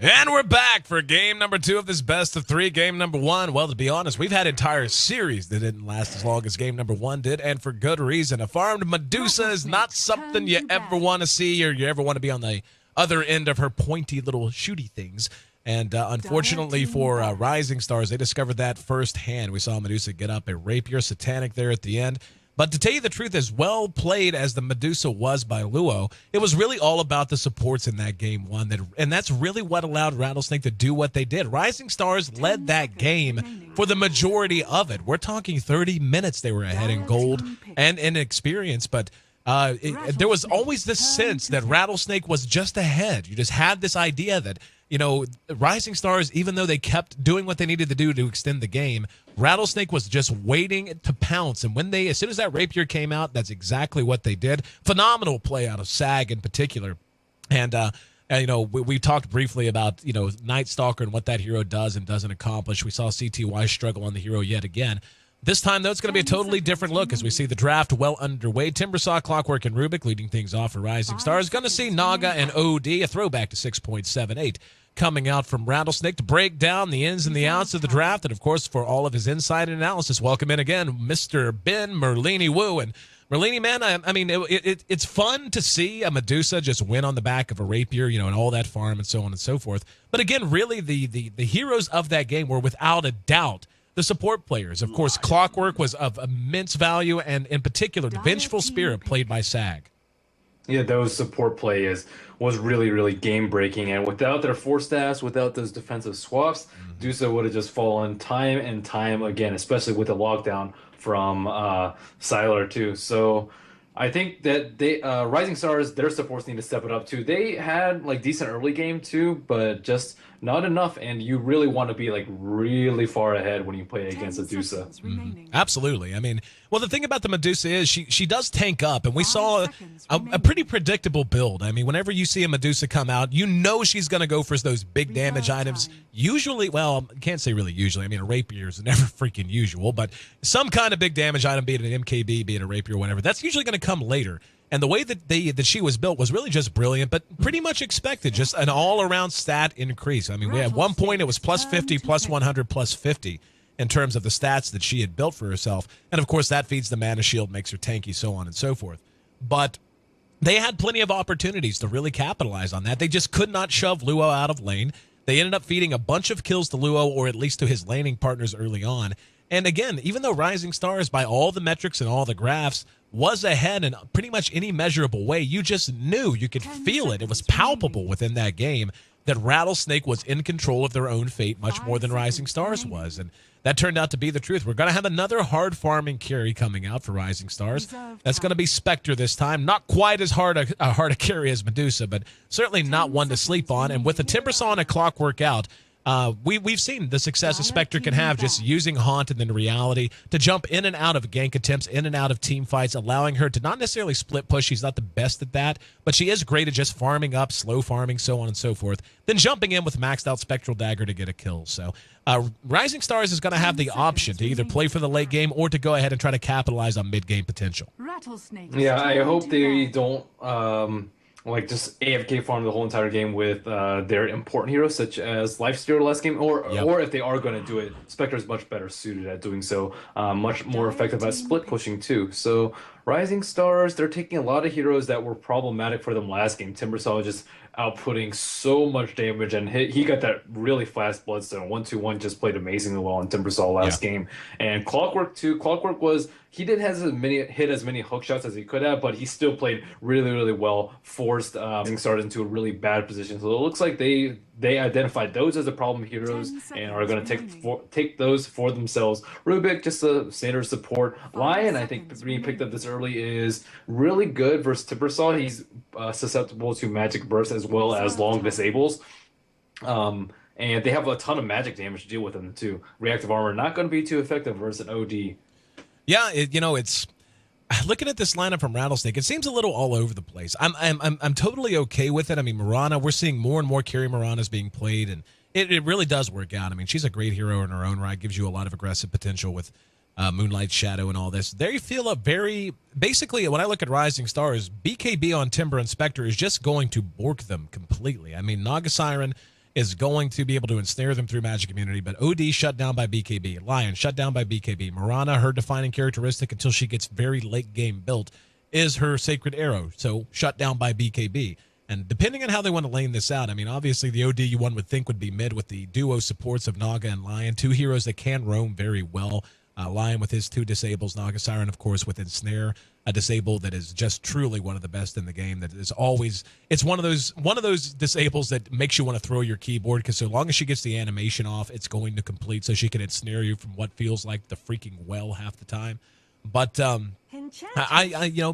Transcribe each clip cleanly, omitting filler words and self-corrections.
And we're back for game number 2 of this best of 3. Game number 1, well, to be honest, we've had entire series that didn't last as long as game number 1 did, and for good reason. A farmed Medusa is not something you ever want to see or you ever want to be on the other end of her pointy little shooty things. And unfortunately for Rising Stars, they discovered that firsthand. We saw Medusa get up a rapier satanic there at the end. But to tell you the truth, as well played as the Medusa was by Luo, it was really all about the supports in that game 1. And that's really what allowed Rattlesnake to do what they did. Rising Stars led that game for the majority of it. We're talking 30 minutes they were ahead in gold and in experience. But there was always this sense that Rattlesnake was just ahead. You just had this idea that, you know, Rising Stars, even though they kept doing what they needed to do to extend the game, Rattlesnake was just waiting to pounce. And as soon as that rapier came out, that's exactly what they did. Phenomenal play out of Sag in particular. And, you know, we talked briefly about, you know, Night Stalker and what that hero does and doesn't accomplish. We saw CTY struggle on the hero yet again. This time, though, it's going to be a totally different look as we see the draft well underway. Timbersaw, Clockwork, and Rubik leading things off for Rising Stars. Going to see Naga and OD, a throwback to 6.78, coming out from Rattlesnake to break down the ins and the outs of the draft. And, of course, for all of his insight and analysis, welcome in again, Mr. Ben Merlini Wu. And Merlini, man, I mean, it's fun to see a Medusa just win on the back of a rapier, you know, and all that farm and so on and so forth. But, again, really the heroes of that game were without a doubt the support players. Of course, Clockwork was of immense value, and in particular, the Vengeful Spirit played by Sag. Yeah, those support plays was really, really game-breaking. And without their force stats, without those defensive swaps, Dusa would have just fallen time and time again, especially with the lockdown from Sylar too. So I think that they Rising Stars, their supports need to step it up too. They had like decent early game too, but just not enough. And you really want to be like really far ahead when you play against a Medusa. Absolutely. I mean, well, the thing about the Medusa is she does tank up, and we saw a pretty predictable build. I mean, whenever you see a Medusa come out, you know she's going to go for those big damage items. Usually, well, I can't say really usually. I mean, a rapier is never freaking usual, but some kind of big damage item, be it an MKB, be it a rapier, whatever, that's usually going to come later. And the way that she was built was really just brilliant, but pretty much expected, just an all-around stat increase. I mean, we at one point it was plus 50, plus 100, plus 50 in terms of the stats that she had built for herself. And, of course, that feeds the mana shield, makes her tanky, so on and so forth. But they had plenty of opportunities to really capitalize on that. They just could not shove Luo out of lane. They ended up feeding a bunch of kills to Luo, or at least to his laning partners early on. And, again, even though Rising Stars, by all the metrics and all the graphs, was ahead in pretty much any measurable way, you just knew, you could feel it. It was palpable within that game that Rattlesnake was in control of their own fate much more than Rising Stars was. And that turned out to be the truth. We're going to have another hard farming carry coming out for Rising Stars. That's going to be Spectre this time. Not quite as hard a carry as Medusa, but certainly not one to sleep on. And with the Timbersaw and a Clockwork out, we've seen the success a Spectre can have just using Haunt and then Reality to jump in and out of gank attempts, in and out of team fights, allowing her to not necessarily split push. She's not the best at that, but she is great at just farming up, slow farming, so on and so forth, then jumping in with maxed out Spectral Dagger to get a kill. So Rising Stars is going to have the option to either play for the late game or to go ahead and try to capitalize on mid-game potential. Yeah, I hope they don't like just AFK farm the whole entire game with their important heroes such as Lifesteal last game, or if they are going to do it, Spectre is much better suited at doing so, much more effective at split pushing too. So Rising Stars, they're taking a lot of heroes that were problematic for them last game. Timbersaw just outputting so much damage, and he got that really fast bloodstone. 1-2-1 just played amazingly well on Timbersaw last game. And Clockwork too. Clockwork didn't hit as many hook shots as he could have, but he still played really, really well, forced started into a really bad position. So it looks like they identified those as the problem heroes and are going to take those for themselves. Rubik, just a standard support. Lion, I think being picked up this early is really good versus Timbersaw. He's susceptible to magic burst as well as long disables. And they have a ton of magic damage to deal with them too. Reactive armor not going to be too effective versus an OD. Yeah, it's looking at this lineup from Rattlesnake. It seems a little all over the place. I'm totally okay with it. I mean, Mirana, we're seeing more and more carry Miranas being played, and it really does work out. I mean, she's a great hero in her own right. Gives you a lot of aggressive potential with Moonlight Shadow and all this. They feel basically, when I look at Rising Stars, BKB on Timber and Spectre is just going to bork them completely. I mean, Naga Siren is going to be able to ensnare them through Magic Immunity, but OD shut down by BKB. Lion shut down by BKB. Mirana, her defining characteristic until she gets very late game built is her Sacred Arrow, so shut down by BKB. And depending on how they want to lane this out, I mean, obviously the OD one would think would be mid with the duo supports of Naga and Lion, two heroes that can roam very well. Lion with his two disables, Naga Siren, of course, with Ensnare, a disable that is just truly one of the best in the game. That is always, it's one of those disables that makes you want to throw your keyboard, because so long as she gets the animation off, it's going to complete, so she can ensnare you from what feels like the freaking well half the time. But the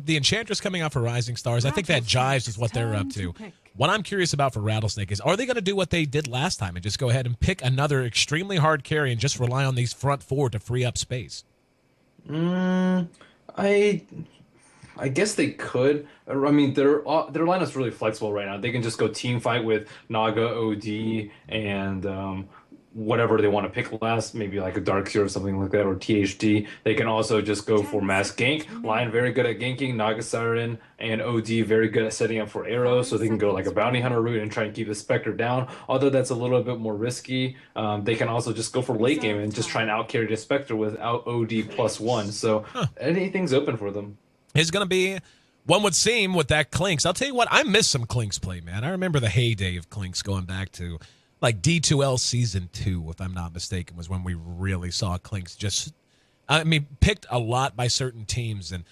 Enchantress coming out for Rising Stars, I think that jives with what they're up to. What I'm curious about for Rattlesnake is, are they going to do what they did last time and just go ahead and pick another extremely hard carry and just rely on these front four to free up space? I guess they could. I mean, their lineup's really flexible right now. They can just go team fight with Naga, OD, and whatever they want to pick last, maybe like a Darkseer or something like that, or THD. They can also just go for mass gank. Lion very good at ganking, Naga Siren and OD very good at setting up for arrows, so they can go like a bounty hunter route and try and keep the Spectre down. Although that's a little bit more risky, they can also just go for late game and just try and out carry the Spectre without OD +1. So anything's open for them. It's going to be, one would seem, with that Clinks. I'll tell you what, I miss some Clinks play, man. I remember the heyday of Clinks going back to like D2L Season 2, if I'm not mistaken, was when we really saw Clinks just, picked a lot by certain teams. And,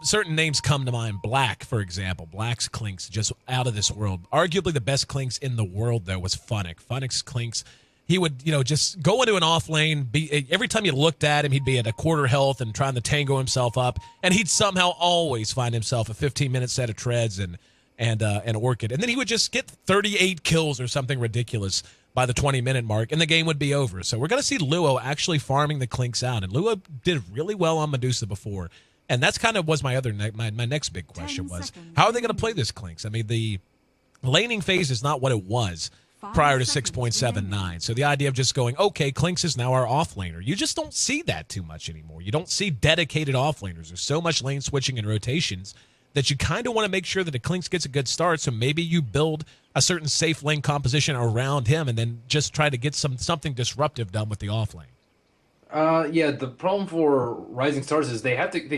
certain names come to mind. Black, for example. Black's Clinks, just out of this world. Arguably the best Clinks in the world, though, was Funnick. Funnick's Clinks, he would, just go into an off lane. Every time you looked at him, he'd be at a quarter health and trying to tango himself up. And he'd somehow always find himself a 15-minute set of treads and an Orchid. And then he would just get 38 kills or something ridiculous by the 20-minute mark, and the game would be over. So we're going to see Luo actually farming the Clinks out. And Luo did really well on Medusa before. And that's kind of was my next big question was, how are they going to play this Clinks? I mean, the laning phase is not what it was prior to 6.79. So the idea of just going, okay, Clinks is now our offlaner. You just don't see that too much anymore. You don't see dedicated offlaners. There's so much lane switching and rotations that you kind of want to make sure that the Clinks gets a good start, so maybe you build a certain safe lane composition around him and then just try to get something disruptive done with the off lane. Yeah, the problem for Rising Stars is they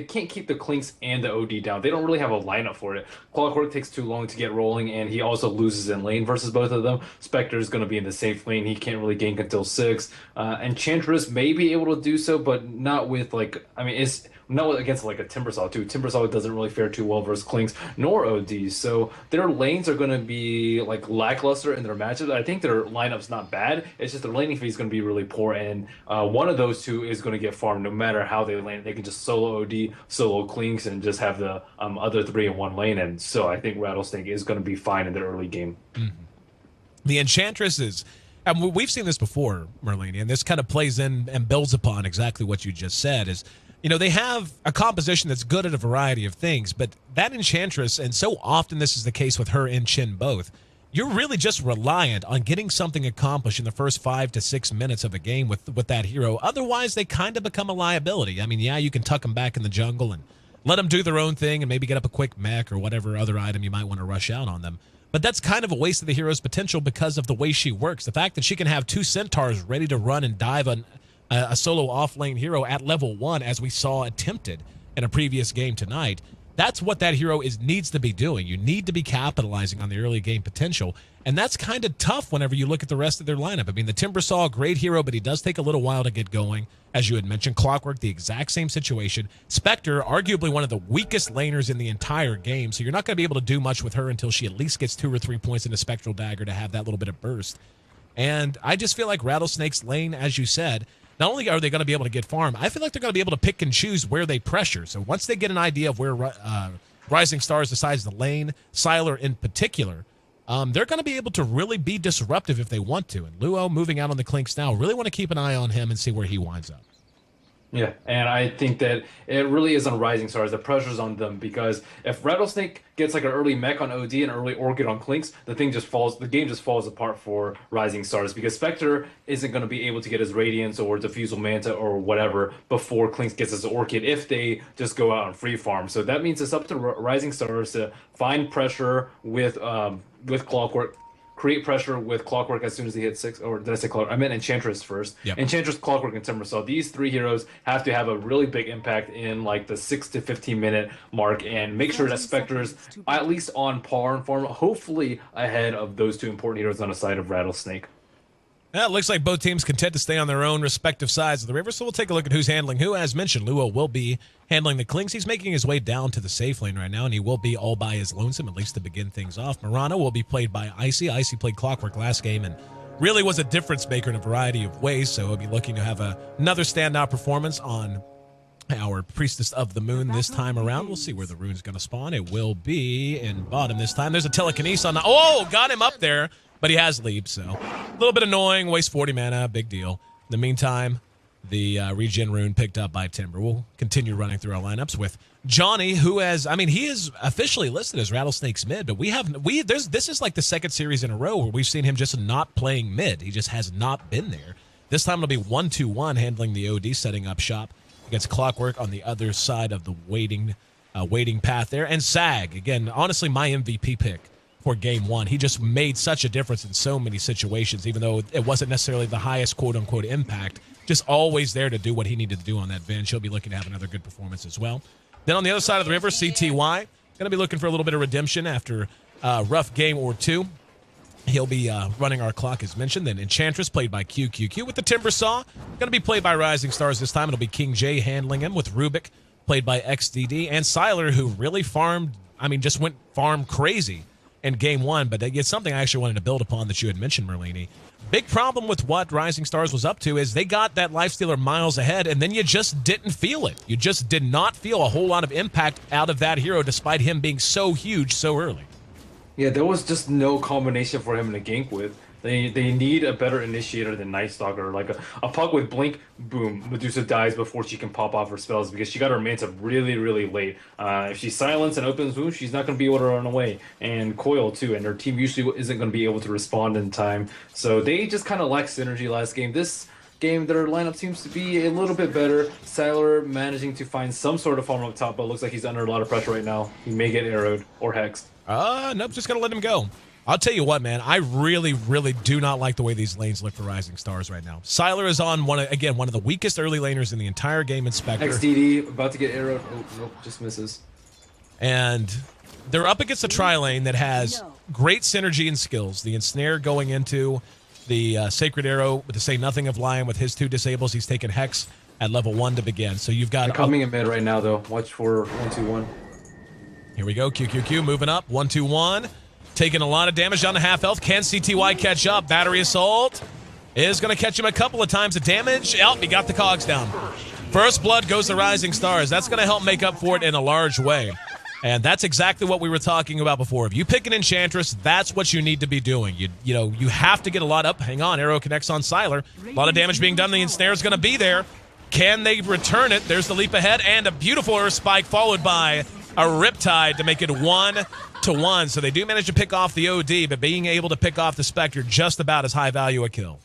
can't keep the Clinks and the OD down. They don't really have a lineup for it. Clockwork takes too long to get rolling, and he also loses in lane versus both of them. Spectre is going to be in the safe lane. He can't really gank until 6. Enchantress may be able to do so, but not with it's not against like a Timbersaw too. Timbersaw doesn't really fare too well versus Clinks nor ODs, so their lanes are going to be like lackluster in their matchups. I think their lineup's not bad. It's just their laning phase is going to be really poor, and one of those two is going to get farmed no matter how they lane. They can just solo OD, solo Clinks, and just have the other 3 in one lane. And so I think Rattlesnake is going to be fine in their early game. Mm-hmm. The Enchantress is, and we've seen this before, Merlini, and this kind of plays in and builds upon exactly what you just said, is they have a composition that's good at a variety of things, but that Enchantress, and so often this is the case with her and Chin both, you're really just reliant on getting something accomplished in the first 5 to 6 minutes of a game with that hero. Otherwise, they kind of become a liability. I mean, yeah, you can tuck them back in the jungle and let them do their own thing and maybe get up a quick mech or whatever other item you might want to rush out on them. But that's kind of a waste of the hero's potential because of the way she works. The fact that she can have 2 centaurs ready to run and dive on a solo off-lane hero at level 1, as we saw attempted in a previous game tonight, that's what that hero needs to be doing. You need to be capitalizing on the early game potential, and that's kind of tough whenever you look at the rest of their lineup. I mean, the Timbersaw, great hero, but he does take a little while to get going, as you had mentioned. Clockwork, the exact same situation. Spectre, arguably one of the weakest laners in the entire game, so you're not going to be able to do much with her until she at least gets 2 or 3 points into Spectral Dagger to have that little bit of burst. And I just feel like Rattlesnake's lane, as you said, not only are they going to be able to get farm, I feel like they're going to be able to pick and choose where they pressure. So once they get an idea of where Rising Stars decides to lane, Sylar in particular, they're going to be able to really be disruptive if they want to. And Luo moving out on the Clinks now, really want to keep an eye on him and see where he winds up. Yeah, and I think that it really is on Rising Stars. The pressure's on them, because if Rattlesnake gets like an early mech on OD and early Orchid on Clinks, the game just falls apart for Rising Stars, because Spectre isn't going to be able to get his Radiance or Diffusal Manta or whatever before Clinks gets his Orchid if they just go out and free farm. So that means it's up to Rising Stars to find pressure with Clockwork, create pressure with Clockwork as soon as he hits 6. Or did I say Clockwork? I meant Enchantress first. Yep. Enchantress, Clockwork, and Timber. So these 3 heroes have to have a really big impact in like the 6 to 15 minute mark, and make sure that Spectre's at least on par in form, hopefully ahead of those 2 important heroes on the side of Rattlesnake. Yeah, it looks like both teams content to stay on their own respective sides of the river, so we'll take a look at who's handling who. As mentioned, Luo will be handling the Klings. He's making his way down to the safe lane right now, and he will be all by his lonesome, at least to begin things off. Murano will be played by Icy. Icy played Clockwork last game and really was a difference maker in a variety of ways, so he'll be looking to have another standout performance on our Priestess of the Moon this time around. We'll see where the rune's going to spawn. It will be in bottom this time. There's a telekinesis on the... Oh, got him up there. But he has leap, so a little bit annoying. Wastes 40 mana, big deal. In the meantime, the regen rune picked up by Timber. We'll continue running through our lineups with Johnny, who has, I mean, he is officially listed as Rattlesnake's mid, but this is like the second series in a row where we've seen him just not playing mid. He just has not been there. This time it'll be 1-2-1 handling the OD, setting up shop against Clockwork on the other side of the waiting path there. And Sag, again, honestly, my MVP pick for game 1. He just made such a difference in so many situations, even though it wasn't necessarily the highest quote-unquote impact, just always there to do what he needed to do on that bench. He'll be looking to have another good performance as well. Then on the other side of the river, CTY, going to be looking for a little bit of redemption after a rough game or two. He'll be running our clock, as mentioned. Then Enchantress, played by QQQ with the Timber Saw. Going to be played by Rising Stars this time. It'll be King J handling him with Rubik, played by XDD. And Siler, who really just went farm crazy in game 1, but it's something I actually wanted to build upon that you had mentioned, Merlini. Big problem with what Rising Stars was up to is they got that Lifestealer miles ahead, and then you just didn't feel it. You just did not feel a whole lot of impact out of that hero, despite him being so huge so early. Yeah, there was just no combination for him to gank with. They need a better initiator than Night Stalker. Like a puck with Blink, boom, Medusa dies before she can pop off her spells because she got her Manta really, really late. If she's silenced and opens wound, she's not going to be able to run away. And Coil, too, and her team usually isn't going to be able to respond in time. So they just kind of lacked synergy last game. This game, their lineup seems to be a little bit better. Siler managing to find some sort of farm up top, but it looks like he's under a lot of pressure right now. He may get arrowed or hexed. Nope, just going to let him go. I'll tell you what, man, I really, really do not like the way these lanes look for Rising Stars right now. Siler is on, one of the weakest early laners in the entire game in Spectre. XDD, about to get arrowed. Oh, nope, just misses. And they're up against a tri-lane that has great synergy and skills. The Ensnare going into the Sacred Arrow, to say nothing of Lion with his 2 disables. He's taken Hex at level 1 to begin. So you've got... They're coming in mid right now, though. Watch for 1-2-1. Here we go. QQQ moving up. 1-2-1. Taking a lot of damage down to half health. Can CTY catch up? Battery Assault is going to catch him a couple of times of damage. He got the cogs down. First blood goes to Rising Stars. That's going to help make up for it in a large way. And that's exactly what we were talking about before. If you pick an Enchantress, that's what you need to be doing. You have to get a lot up. Hang on, arrow connects on Siler. A lot of damage being done. The Ensnare is going to be there. Can they return it? There's the leap ahead and a beautiful Earth Spike followed by a Riptide to make it 1-1. So they do manage to pick off the OD, but being able to pick off the Spectre just about as high value a kill.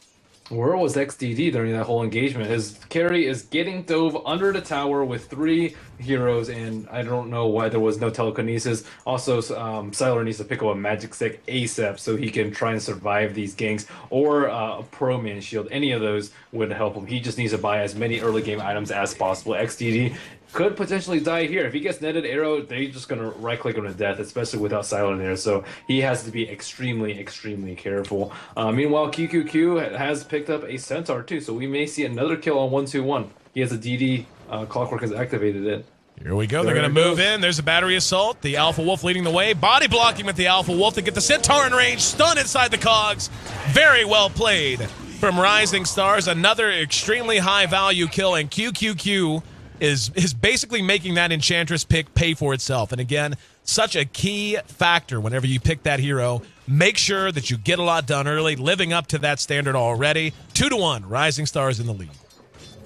Where was XDD during that whole engagement? His carry is getting dove under the tower with 3 heroes, and I don't know why there was no telekinesis. Also, Siler needs to pick up a magic stick ASAP so he can try and survive these ganks, or a Pro Man Shield. Any of those would help him. He just needs to buy as many early game items as possible. XDD could potentially die here. If he gets netted arrow, they're just going to right-click him to death, especially without Siler there. So he has to be extremely, extremely careful. Meanwhile, QQQ has picked up a Centaur too, so we may see another kill on 1-2-1. He has a DD. Clockwork has activated it. Here we go. They're going to move in. There's a Battery Assault. The Alpha Wolf leading the way. Body blocking with the Alpha Wolf to get the Centaur in range. Stun inside the cogs. Very well played from Rising Stars. Another extremely high value kill, and QQQ is basically making that Enchantress pick pay for itself. And again, such a key factor whenever you pick that hero. Make sure that you get a lot done early, living up to that standard already. 2-1, Rising Stars in the lead.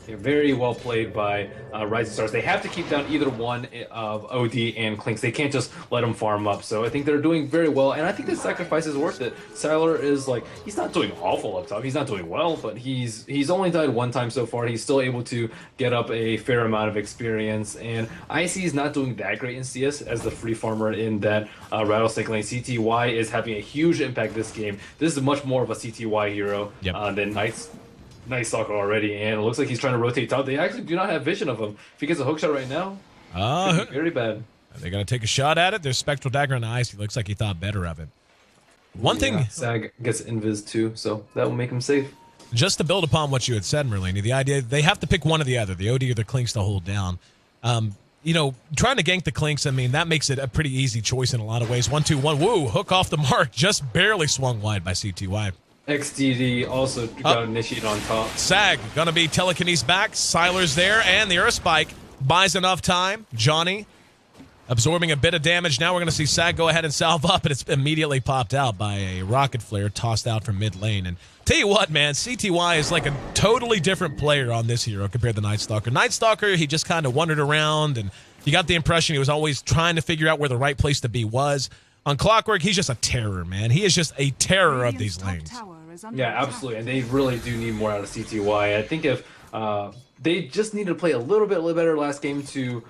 Yeah, very well played by Rising Stars. They have to keep down either one of OD and Clinks. They can't just let them farm up. So I think they're doing very well, and I think this sacrifice is worth it. Sylar is like, he's not doing awful up top. He's not doing well, but he's only died one time so far. He's still able to get up a fair amount of experience, and IC is not doing that great in CS as the free farmer in that Rattlesnake lane. CTY is having a huge impact this game. This is much more of a CTY hero than Nice Stalker already, and it looks like he's trying to rotate top. They actually do not have vision of him. If he gets a hook shot right now, very bad. They got to take a shot at it. There's Spectral Dagger on the ice. He looks like he thought better of it. One thing... Sag gets invis too, so that will make him safe. Just to build upon what you had said, Merlini, the idea they have to pick one or the other, the OD or the Clinks to hold down. You know, trying to gank the Clinks, I mean, that makes it a pretty easy choice in a lot of ways. 1-2-1, woo, hook off the mark, just barely swung wide by CTY. XDD also got initiated on top. Sag gonna be telekinesis back. Sylar's there, and the Earth Spike buys enough time. Johnny absorbing a bit of damage. Now we're gonna see Sag go ahead and salve up, and it's immediately popped out by a rocket flare tossed out from mid lane. And tell you what, man, CTY is like a totally different player on this hero compared to Night Stalker. Night Stalker, he just kind of wandered around, and you got the impression he was always trying to figure out where the right place to be was. On Clockwork, he's just a terror, man. He is just a terror of these lanes. Yeah, absolutely, and they really do need more out of CTY. I think if they just needed to play a little bit better last game to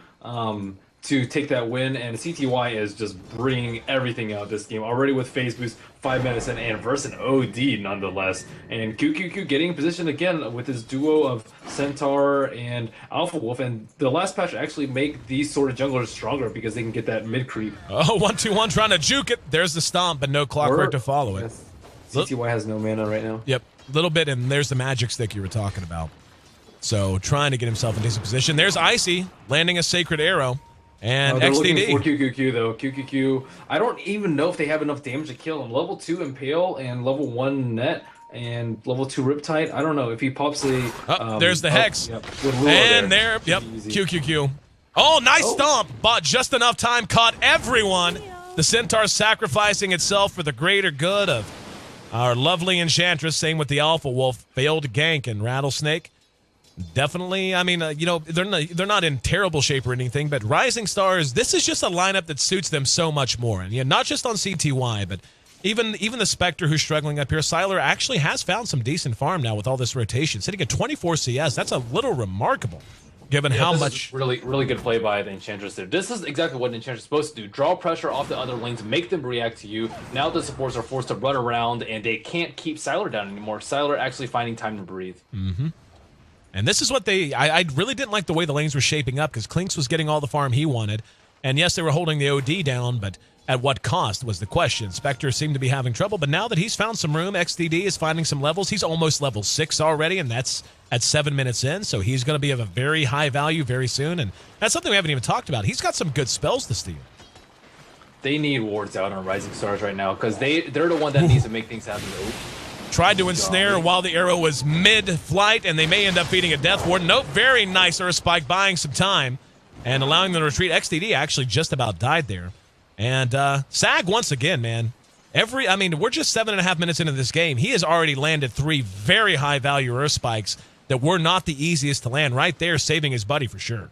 take that win, and CTY is just bringing everything out this game already with phase boost, 5 minutes in, and versus an OD nonetheless. And QQQ getting in position again with his duo of Centaur and Alpha Wolf, and the last patch actually make these sort of junglers stronger because they can get that mid creep. Oh, 1-2-1 trying to juke it. There's the stomp, but no Clockwork to follow it. Yes. CTY has no mana right now. Yep, a little bit, and there's the magic stick you were talking about. So trying to get himself in decent position. There's Icy landing a Sacred Arrow. And they're XDD. looking for QQQ though. QQQ, I don't even know if they have enough damage to kill him. Level 2 Impale and level 1 Net and level 2 Riptide. I don't know if he pops a... there's the Hex. Yep, and there, yep, QQQ. Oh, nice stomp, but just enough time caught everyone. The Centaur sacrificing itself for the greater good of our lovely Enchantress. Same with the Alpha Wolf. Failed gank and Rattlesnake. Definitely, I mean, you know, they're not in terrible shape or anything, but Rising Stars, this is just a lineup that suits them so much more. And yeah, not just on CTY, but even the Spectre who's struggling up here. Sylar actually has found some decent farm now with all this rotation. Sitting at 24 CS, that's a little remarkable, given how much... Really good play by the Enchantress there. This is exactly what an Enchantress is supposed to do. Draw pressure off the other lanes, make them react to you. Now the supports are forced to run around, and they can't keep Sylar down anymore. Sylar actually finding time to breathe. Mm-hmm. And this is what I really didn't like the way the lanes were shaping up, because Clinks was getting all the farm he wanted. And yes, they were holding the OD down, but at what cost was the question. Spectre seemed to be having trouble, but now that he's found some room, XDD is finding some levels. He's almost level 6 already, and that's at 7 minutes in, so he's going to be of a very high value very soon. And that's something we haven't even talked about. He's got some good spells to steal. They need wards out on Rising Stars right now, because they're the one that needs to make things happen. Tried to ensnare while the arrow was mid-flight, and they may end up feeding a Death Ward. Nope, very nice Earth Spike, buying some time and allowing them to retreat. XDD actually just about died there. And Sag, once again, man, we're just 7.5 minutes into this game. He has already landed 3 very high-value Earth Spikes that were not the easiest to land. Right there, saving his buddy for sure.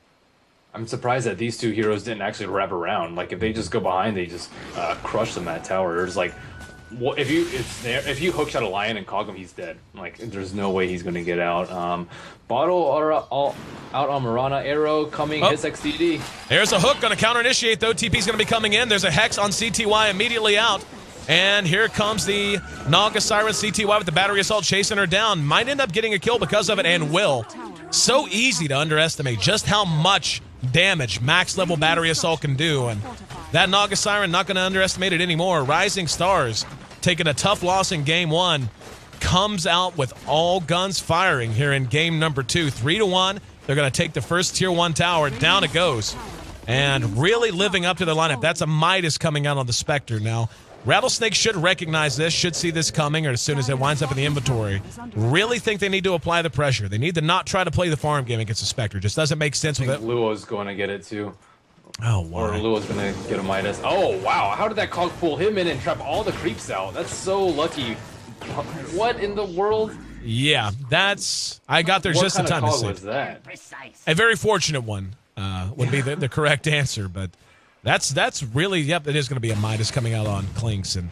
I'm surprised that these two heroes didn't actually wrap around. Like, if they just go behind, they just crush them at tower. There's like... Well, if you hookshot a lion and cog him, he's dead. Like, there's no way he's gonna get out. Bottle out on Mirana. Arrow coming, hits XDD. There's a hook, gonna counter initiate though. TP's gonna be coming in. There's a Hex on CTY immediately out. And here comes the Naga Siren. CTY with the battery assault chasing her down. Might end up getting a kill because of it, and will. So easy to underestimate just how much damage max level battery assault can do. And that Naga Siren, not going to underestimate it anymore. Rising Stars taking a tough loss in game 1, comes out with all guns firing here in game number 2. 3-1. They're going to take the first tier 1 tower. Down it goes. And really living up to the lineup. That's a Midas coming out on the Spectre now. Rattlesnake should recognize this, should see this coming, or as soon as it winds up in the inventory. Really think they need to apply the pressure. They need to not try to play the farm game against the Spectre. Just doesn't make sense with it. Luo's going to get it too. Oh, wow. Or Luo's going to get a Midas. Oh, wow. How did that cog pull him in and trap all the creeps out? That's so lucky. What in the world? Yeah, I got there just in time to What see. was that? A very fortunate one would be the correct answer, but that's really, yep, it is going to be a Midas coming out on Clinks. And,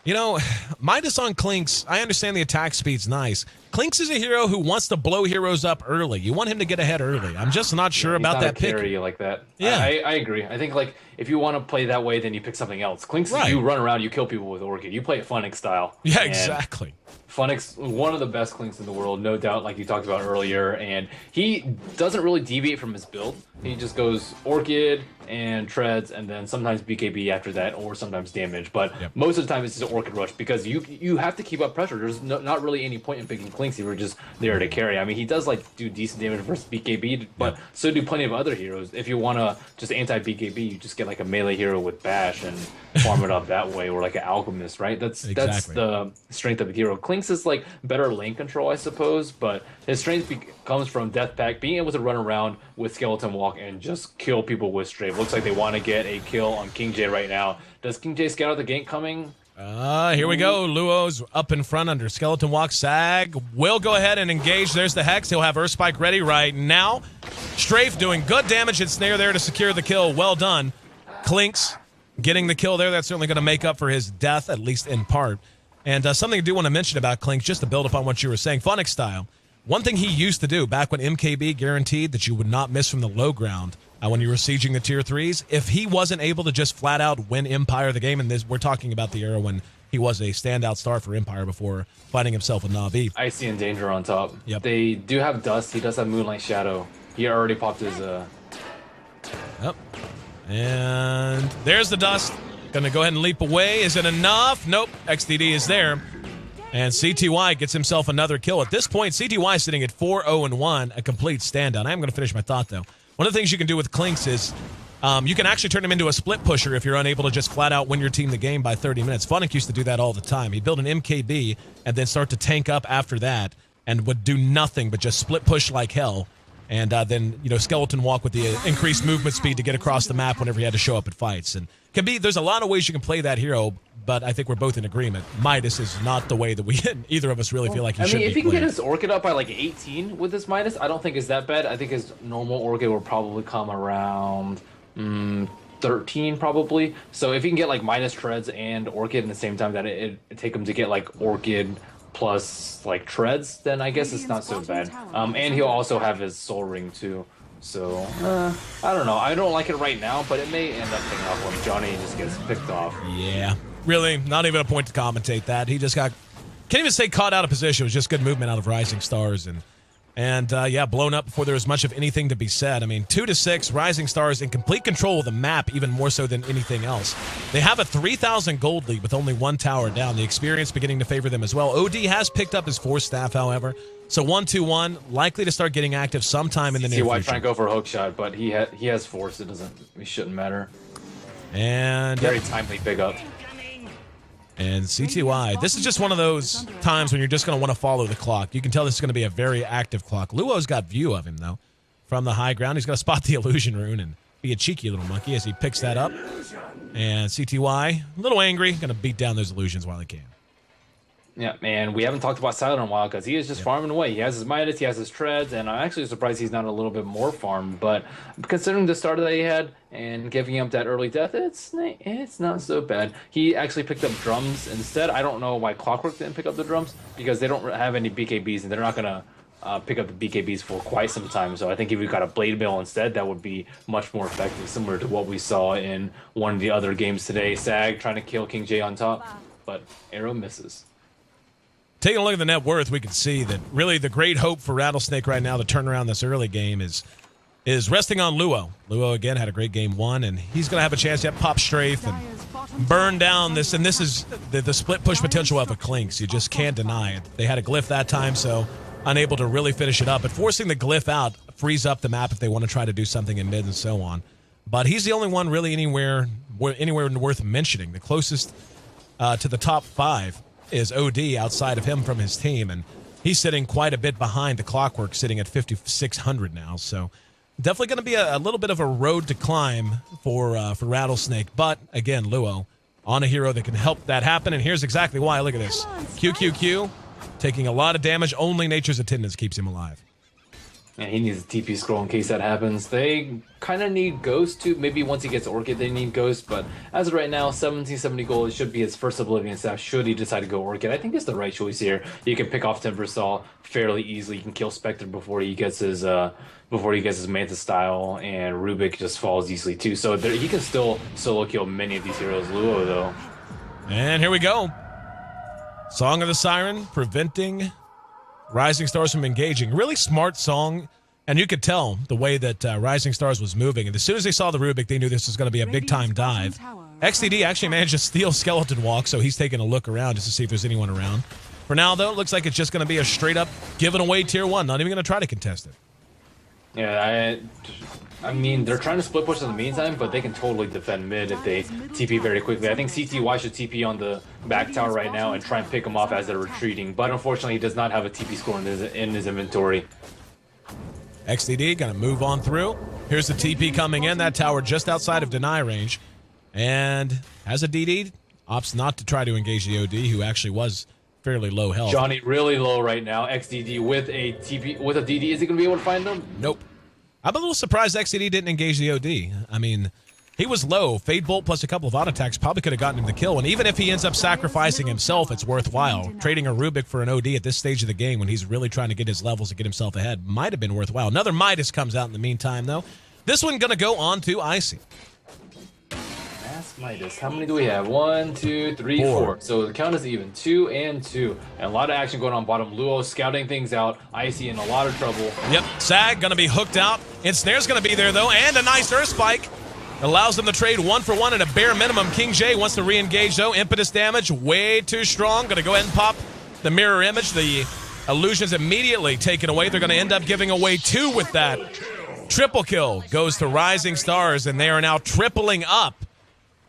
you know, Midas on Clinks, I understand the attack speed's nice. Clinks is a hero who wants to blow heroes up early. You want him to get ahead early. I'm just not sure about that pick. Carry you like that. Yeah. I agree. I think, like, if you want to play that way, then you pick something else. Clinks, Right. you run around, you kill people with Orchid. You play it Funix style. Yeah, And exactly. Funix, one of the best Clinks in the world, no doubt, like you talked about earlier, and he doesn't really deviate from his build. He just goes Orchid and Treads, and then sometimes BKB after that, or sometimes damage. But most of the time, it's just Orchid Rush, because you have to keep up pressure. There's not really any point in picking Clinks if you're just there to carry. I mean, he does like do decent damage versus BKB, but so do plenty of other heroes. If you want to just anti-BKB, you just get like a melee hero with Bash and farm it up that way, or like an Alchemist, right? That's the strength of the hero. Clinks is like better lane control, I suppose, but his strength comes from Death Pact, being able to run around with Skeleton Walk and just kill people with Strafe. Looks like they want to get a kill on King J right now. Does King J scout out the gank coming? Here we go. Luo's up in front under Skeleton Walk. Sag will go ahead and engage. There's the Hex. He'll have Earth Spike ready right now. Strafe doing good damage and Snare there to secure the kill. Well done. Clinks getting the kill there. That's certainly going to make up for his death, at least in part. And something I do want to mention about Clinks, just to build upon what you were saying, Funix style. One thing he used to do back when MKB guaranteed that you would not miss from the low ground when you were sieging the tier 3s, if he wasn't able to just flat out win Empire the game, and this, we're talking about the era when he was a standout star for Empire before finding himself a Na'Vi. Icy and Danger on top. Yep. They do have Dust. He does have Moonlight Shadow. He already popped his... Yep. And there's the Dust. Gonna go ahead and leap away. Is it enough? Nope. XDD is there. And CTY gets himself another kill. At this point, CTY is sitting at 4-0-1, a complete standout. I am going to finish my thought, though. One of the things you can do with Clinks is you can actually turn him into a split pusher if you're unable to just flat out win your team the game by 30 minutes. Funnick used to do that all the time. He'd build an MKB and then start to tank up after that and would do nothing but just split push like hell. And then, you know, Skeleton Walk with the increased movement speed to get across the map whenever he had to show up at fights. And there's a lot of ways you can play that hero, but I think we're both in agreement. Midas is not the way that either of us really feel like he should be I mean, if he can played. get his Orchid up by like 18 with this Midas, I don't think it's that bad. I think his normal Orchid will probably come around 13 probably. So if he can get like Midas Treads and Orchid in the same time that it take him to get like Orchid plus like Treads, then I guess it's not so bad. And he'll also have his Soul Ring too. So, I don't know. I don't like it right now, but it may end up paying off when Johnny just gets picked off. Yeah, really, not even a point to commentate that. He just can't even say caught out of position. It was just good movement out of Rising Stars. And yeah, blown up before there was much of anything to be said. I mean, 2-6, Rising Stars in complete control of the map, even more so than anything else. They have a 3,000 gold lead with only one tower down. The experience beginning to favor them as well. OD has picked up his Force Staff, however. So 1-2-1, likely to start getting active sometime in the near future. trying to go for a hook shot, but he has Force. It shouldn't matter. And very timely pick up. And CTY, this is just one of those times when you're just going to want to follow the clock. You can tell this is going to be a very active clock. Luo's got view of him, though. From the high ground, he's going to spot the illusion rune and be a cheeky little monkey as he picks that up. And CTY, a little angry, going to beat down those illusions while he can. Yeah, man, we haven't talked about Silent in a while because he is just farming away. He has his Midas, he has his Treads, and I'm actually surprised he's not a little bit more farmed. But considering the start that he had and giving up that early death, it's not so bad. He actually picked up drums instead. I don't know why Clockwork didn't pick up the drums because they don't have any BKBs and they're not going to pick up the BKBs for quite some time. So I think if we got a Blade Mill instead, that would be much more effective, similar to what we saw in one of the other games today. Sag trying to kill King J on top, but arrow misses. Taking a look at the net worth, we can see that really the great hope for Rattlesnake right now to turn around this early game is resting on Luo. Luo, again, had a great game one, and he's going to have a chance to pop strafe and burn down this. And this is the split push potential of a Clinks. You just can't deny it. They had a glyph that time, so unable to really finish it up. But forcing the glyph out frees up the map if they want to try to do something in mid and so on. But he's the only one really anywhere worth mentioning. The closest to the top 5 is OD outside of him from his team, and he's sitting quite a bit behind the Clockwork, sitting at 5,600 now. So definitely going to be a little bit of a road to climb for Rattlesnake. But again, Luo on a hero that can help that happen, and here's exactly why. Look at this. QQQ taking a lot of damage. Only Nature's Attendance keeps him alive. And he needs a TP scroll in case that happens. They kind of need Ghost too. Maybe once he gets Orchid, they need Ghost. But as of right now, 1770 gold should be his first Oblivion staff. Should he decide to go Orchid, I think it's the right choice here. You can pick off Timbersaw fairly easily. You can kill Spectre before he gets his Manta style, and Rubik just falls easily too. So he can still solo kill many of these heroes. Luo though. And here we go. Song of the Siren preventing Rising Stars from engaging. Really smart song, and you could tell the way that Rising Stars was moving. And as soon as they saw the Rubik, they knew this was going to be a big-time dive. XDD actually managed to steal Skeleton Walk, so he's taking a look around just to see if there's anyone around. For now, though, it looks like it's just going to be a straight-up giving away Tier 1. Not even going to try to contest it. Yeah, I mean, they're trying to split push in the meantime, but they can totally defend mid if they TP very quickly. I think CTY should TP on the back tower right now and try and pick him off as they're retreating. But unfortunately, he does not have a TP score in his inventory. XDD going to move on through. Here's the TP coming in. That tower just outside of deny range. And has a DD. Opts not to try to engage the OD, who actually was fairly low health. Johnny really low right now. XDD with a TP, with a DD. Is he going to be able to find them? Nope. I'm a little surprised XDD didn't engage the OD. I mean, he was low. Fade Bolt plus a couple of auto attacks probably could have gotten him the kill. And even if he ends up sacrificing himself, it's worthwhile. Trading a Rubik for an OD at this stage of the game when he's really trying to get his levels and get himself ahead might have been worthwhile. Another Midas comes out in the meantime, though. This one going to go on to Icy. Midas. How many do we have? 1, 2, 3, 4. So the count is even. 2 and 2. And a lot of action going on bottom. Luo scouting things out. Icy in a lot of trouble. Yep. Sag going to be hooked out. Ensnare's going to be there, though. And a nice Earth Spike. Allows them to trade 1 for 1 at a bare minimum. King J wants to re-engage, though. Impetus damage way too strong. Going to go ahead and pop the mirror image. The illusion's immediately taken away. They're going to end up giving away 2 with that. Triple kill goes to Rising Stars, and they are now tripling up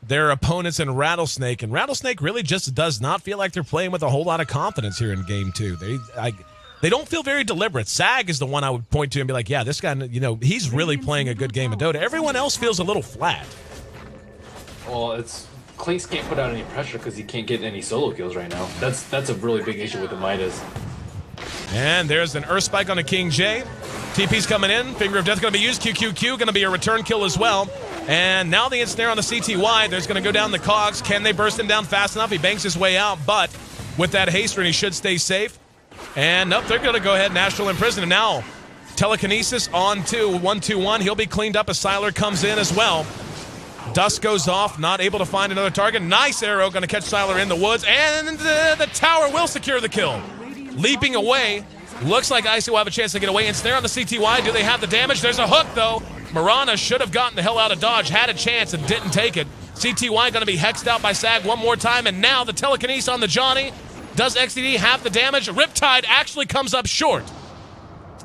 their opponents in Rattlesnake, and Rattlesnake really just does not feel like they're playing with a whole lot of confidence here in Game 2. They don't feel very deliberate. Sag is the one I would point to and be like, yeah, this guy, he's really playing a good game of Dota. Everyone else feels a little flat. Well, Clinks can't put out any pressure because he can't get any solo kills right now. That's a really big issue with the Midas. And there's an Earth Spike on a King J. TP's coming in. Finger of Death going to be used. QQQ going to be a return kill as well. And now the ensnare on the CTY. There's going to go down the cogs. Can they burst him down fast enough? He banks his way out, but with that haste rune, he should stay safe. And nope, they're going to go ahead and Astral Imprison. And now Telekinesis on to 1-2-1. He'll be cleaned up as Sylar comes in as well. Dust goes off, not able to find another target. Nice arrow, going to catch Sylar in the woods. And the tower will secure the kill. Leaping away. Looks like Icy will have a chance to get away. Ensnare on the CTY. Do they have the damage? There's a hook, though. Marana should have gotten the hell out of dodge, had a chance and didn't take it. CTY going to be hexed out by Sag one more time, and now the Telekinesis on the Johnny. Does XDD have the damage? Riptide actually comes up short.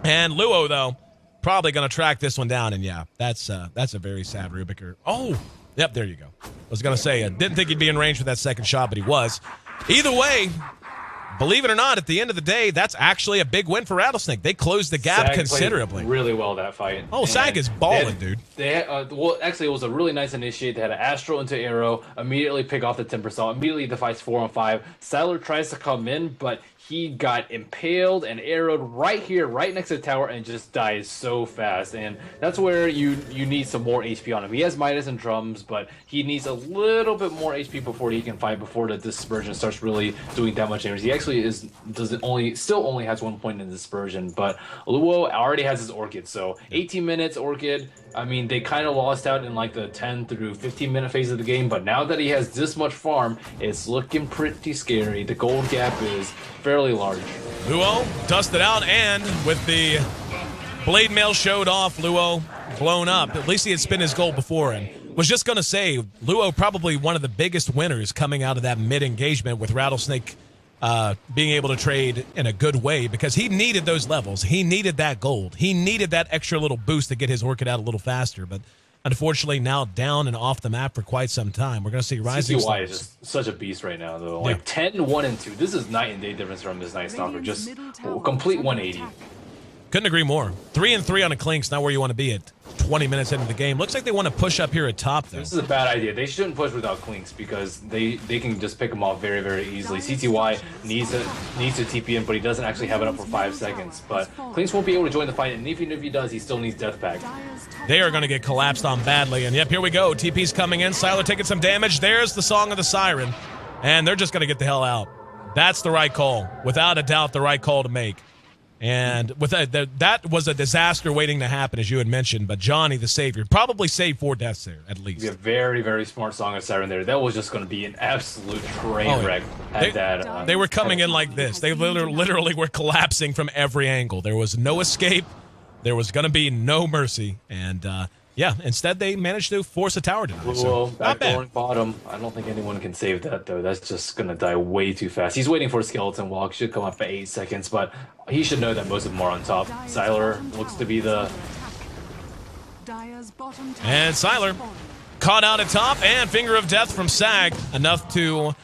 And Luo, though, probably going to track this one down, and yeah, that's a very sad Rubiker. Oh, yep, there you go. I was going to say, I didn't think he'd be in range for that second shot, but he was. Either way, believe it or not, at the end of the day, that's actually a big win for Rattlesnake. They closed the gap Sag considerably. Played really well that fight. Oh, Sag is balling, dude. Well, actually, it was a really nice initiate. They had an Astral into Arrow, immediately pick off the Timbersaw, immediately the fight's 4-on-5. Sylar tries to come in, but he got impaled and arrowed right here, right next to the tower, and just dies so fast. And that's where you need some more HP on him. He has Midas and Drums, but he needs a little bit more HP before he can fight, before the Dispersion starts really doing that much damage. He actually still only has 1 point in Dispersion, but Luo already has his Orchid, so 18 minutes Orchid. I mean, they kind of lost out in like the 10 through 15 minute phase of the game, but now that he has this much farm, it's looking pretty scary. The gold gap is fairly large. Luo dusted out, and with the blade mail showed off, Luo blown up. At least he had spent his gold before, and was just going to say, Luo probably one of the biggest winners coming out of that mid-engagement with Rattlesnake being able to trade in a good way, because he needed those levels. He needed that gold. He needed that extra little boost to get his Orchid out a little faster, but unfortunately now down and off the map for quite some time. We're going to see Rising Stars. is just such a beast right now, though. Like 10, 1, and 2. This is night and day difference from this Night Stalker. Just complete 180. Couldn't agree more. 3 and 3 on a Clink's not where you want to be at. 20 minutes into the game. Looks like they want to push up here at top, though. This is a bad idea. They shouldn't push without Clinks because they can just pick him off very, very easily. CTY needs to TP in, but he doesn't actually have it up for 5 seconds. But Clinks won't be able to join the fight, and even if he does, he still needs Death Pack. They are going to get collapsed on badly, and yep, here we go. TP's coming in. Siler taking some damage. There's the Song of the Siren, and they're just going to get the hell out. That's the right call. Without a doubt, the right call to make. And with that was a disaster waiting to happen, as you had mentioned. But Johnny, the savior, probably saved 4 deaths there, at least. A very, very smart Song of Siren there. That was just going to be an absolute train wreck. They were coming in like this. They literally were collapsing from every angle. There was no escape. There was going to be no mercy. And, yeah, instead they managed to force a tower down. So, backdooring bottom. I don't think anyone can save that, though. That's just going to die way too fast. He's waiting for a skeleton walk. Should come up for 8 seconds, but he should know that most of them are on top. Siler looks to be the... And Siler caught out at top, and Finger of Death from Sag. Enough to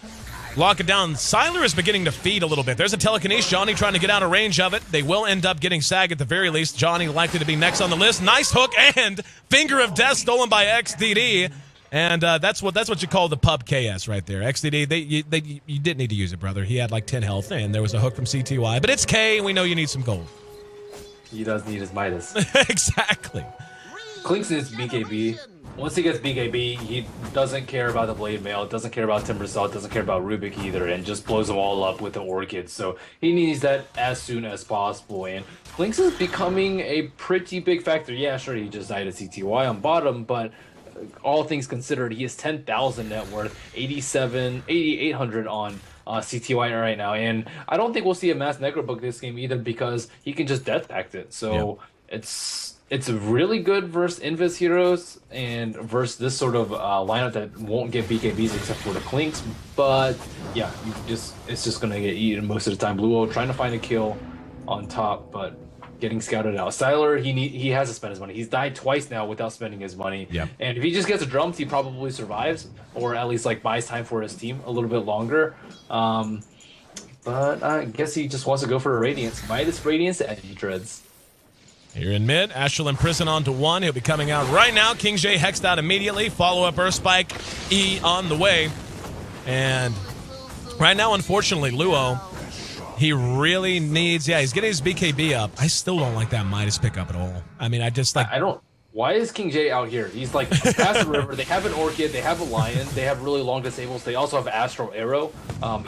lock it down. Siler is beginning to feed a little bit. There's a telekinesis. Johnny trying to get out of range of it. They will end up getting Sag at the very least. Johnny likely to be next on the list. Nice hook and Finger of Death stolen by XDD. And that's what you call the pub KS right there. XDD, you didn't need to use it, brother. He had like 10 health, and there was a hook from CTY. But it's K, and we know you need some gold. He does need his Midas. Exactly. Clinks is BKB. Once he gets BKB, he doesn't care about the Blade Mail, doesn't care about Timber Saw, doesn't care about Rubik either, and just blows them all up with the Orchids. So he needs that as soon as possible. And Clinks is becoming a pretty big factor. Yeah, sure, he just died at CTY on bottom, but all things considered, he has 10,000 net worth, 8,800 on CTY right now. And I don't think we'll see a mass Necro book this game either because he can just Death Pact it. So it's really good versus Invis heroes and versus this sort of lineup that won't get BKBs except for the Clinks. But yeah, it's just gonna get eaten most of the time. Bluo trying to find a kill on top, but getting scouted out. Siler, he has to spend his money. He's died twice now without spending his money. Yep. And if he just gets a drums, he probably survives, or at least like buys time for his team a little bit longer. But I guess he just wants to go for a Radiance. Midas Radiance and he dreads. Here in mid, Astral Imprison onto 1. He'll be coming out right now. King J hexed out immediately. Follow-up Earth Spike E on the way. And right now, unfortunately, Luo, he really needs... Yeah, he's getting his BKB up. I still don't like that Midas pickup at all. I mean, I just like... I don't... Why is King J out here? He's like past the river. They have an Orchid. They have a Lion. They have really long disables. They also have Astral Arrow.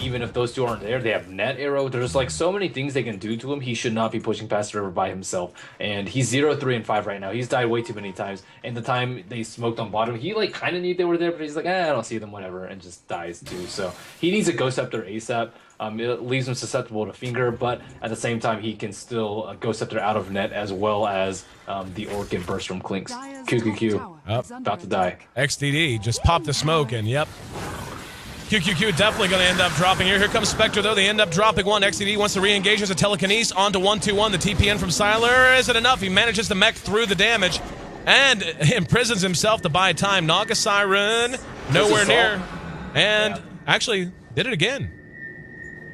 Even if those two aren't there, they have Net Arrow. There's like so many things they can do to him. He should not be pushing past the river by himself. And he's 0, 3, and 5 right now. He's died way too many times. And the time they smoked on bottom, he like kind of knew they were there, but he's like, I don't see them, whatever, and just dies too. So he needs a Ghost Scepter ASAP. It leaves him susceptible to Finger, but at the same time, he can still Ghost Scepter out of net as well as the Orchid Burst from Clinks. QQQ, about to die. XDD just popped the smoke, and yep. QQQ definitely going to end up dropping here. Here comes Spectre, though. They end up dropping 1. XDD wants to re-engage as a telekinesis onto 1-2-1. The TPN from Siler. Is it enough? He manages to mech through the damage and imprisons himself to buy time. Naga Siren, nowhere near. And actually did it again.